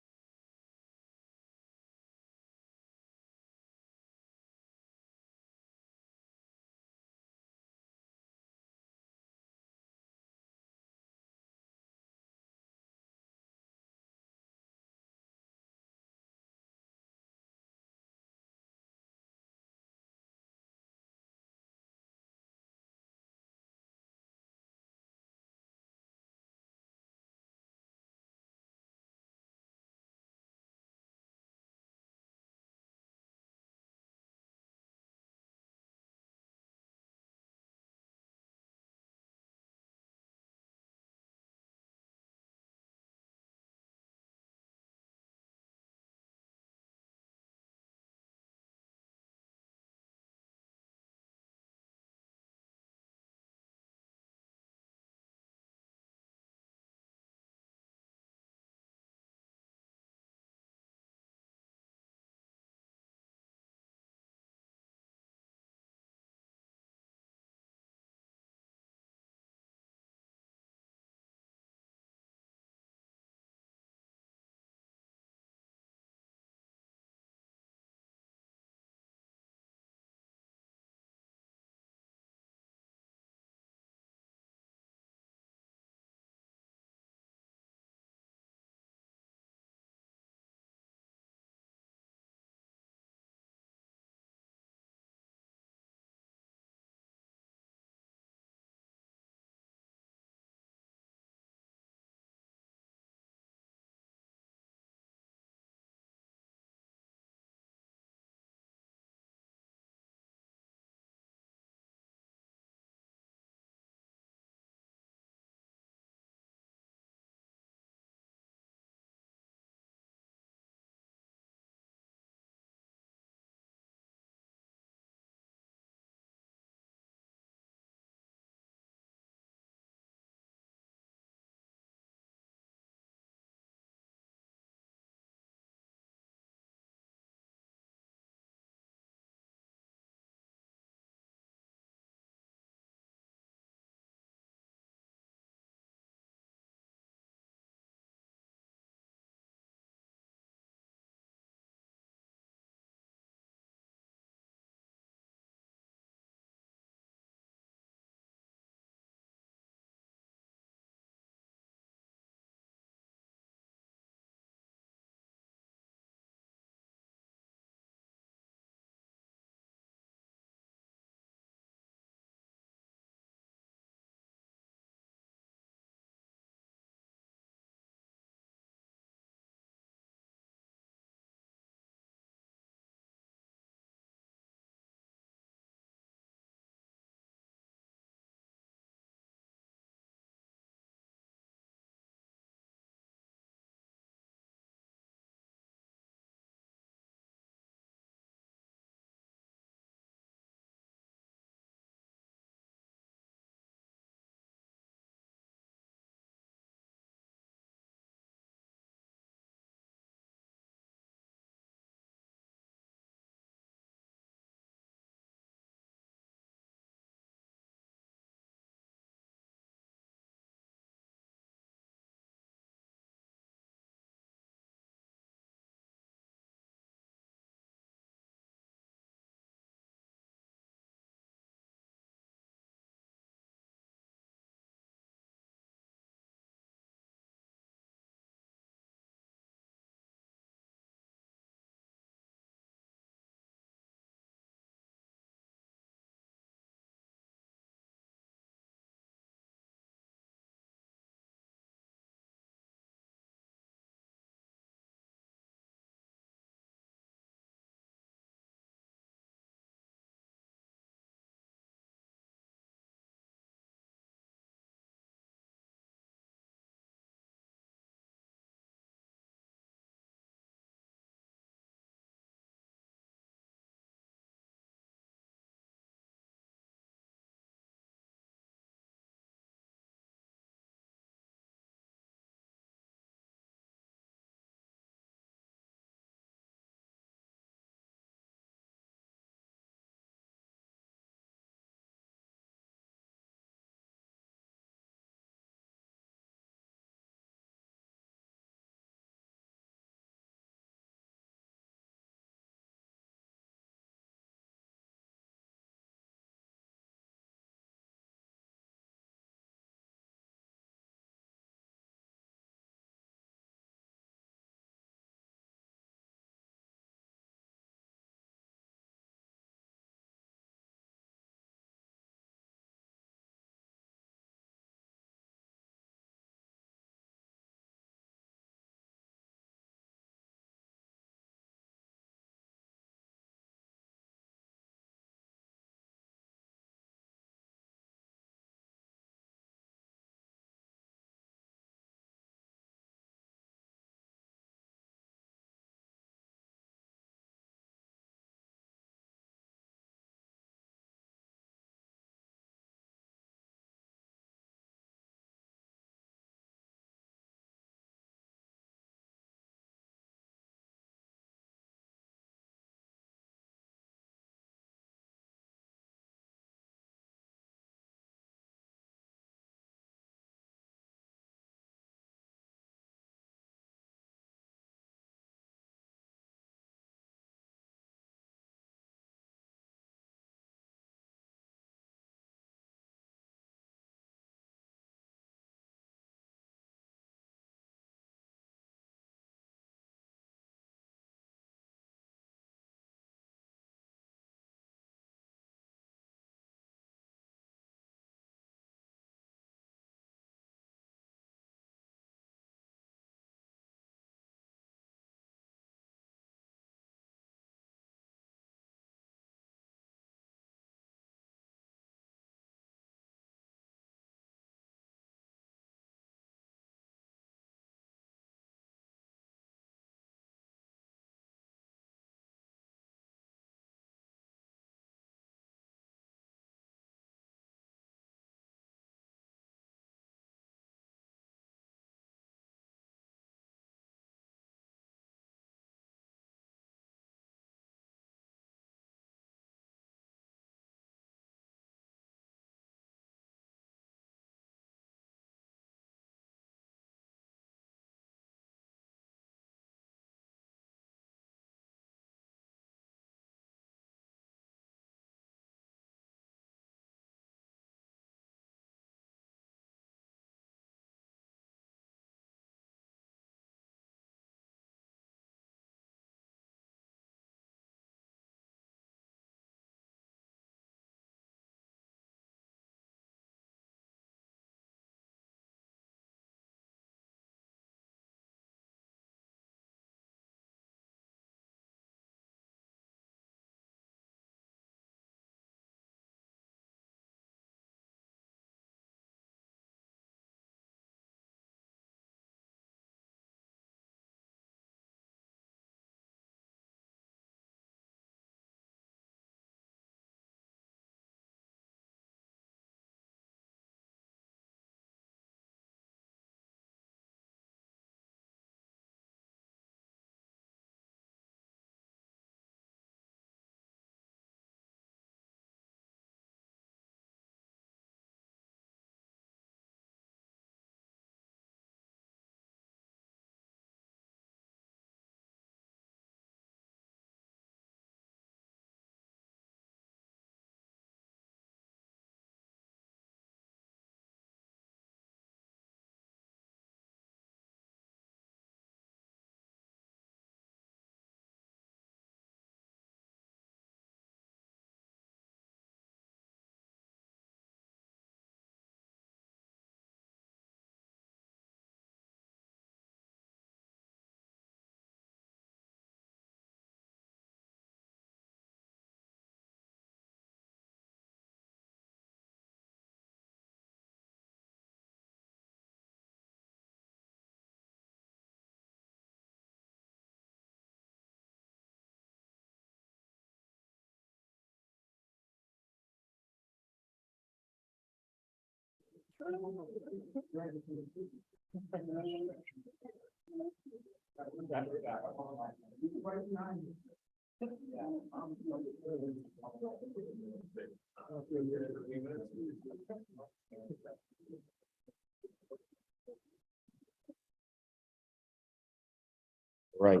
Right.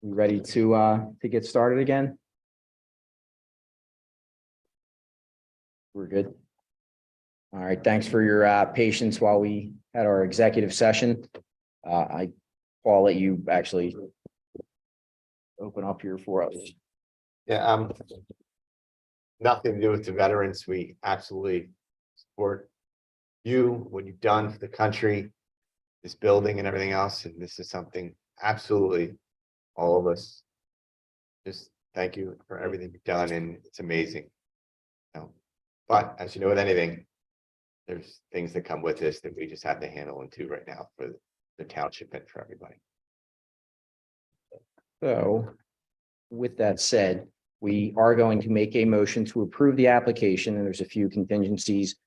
We ready to get started again? We're good. All right, thanks for your patience while we had our executive session. Paul, let you actually open up here for us. Yeah, nothing to do with the veterans. We absolutely support you, what you've done for the country, this building and everything else, and this is something absolutely all of us. Just thank you for everything you've done, and it's amazing. But as you know, with anything, there's things that come with this that we just have to handle into right now for the township and for everybody. So with that said, we are going to make a motion to approve the application, and there's a few contingencies.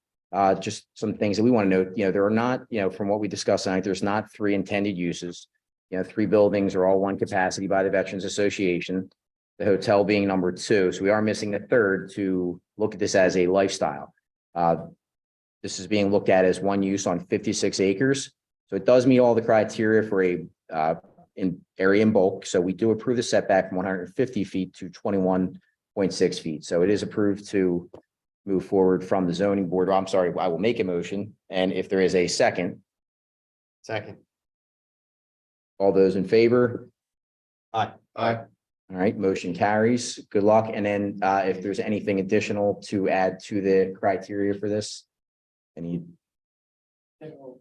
Just some things that we want to note, there are not, from what we discussed tonight, there's not 3 intended uses. 3 buildings are all 1 capacity by the Veterans Association, the hotel being number 2. So we are missing the 3rd to look at this as a lifestyle. This is being looked at as 1 use on 56 acres. So it does meet all the criteria for a in area in bulk. So we do approve the setback from 150 feet to 21.6 feet. So it is approved to move forward from the zoning board. I'm sorry, I will make a motion. And if there is a second. Second. All those in favor? Aye. All right, motion carries. Good luck. And then if there's anything additional to add to the criteria for this, any? All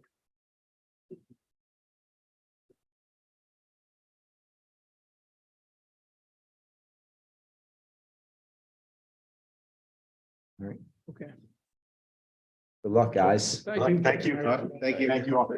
right. Okay. Good luck, guys. Thank you. Thank you. Thank you. Thank you all.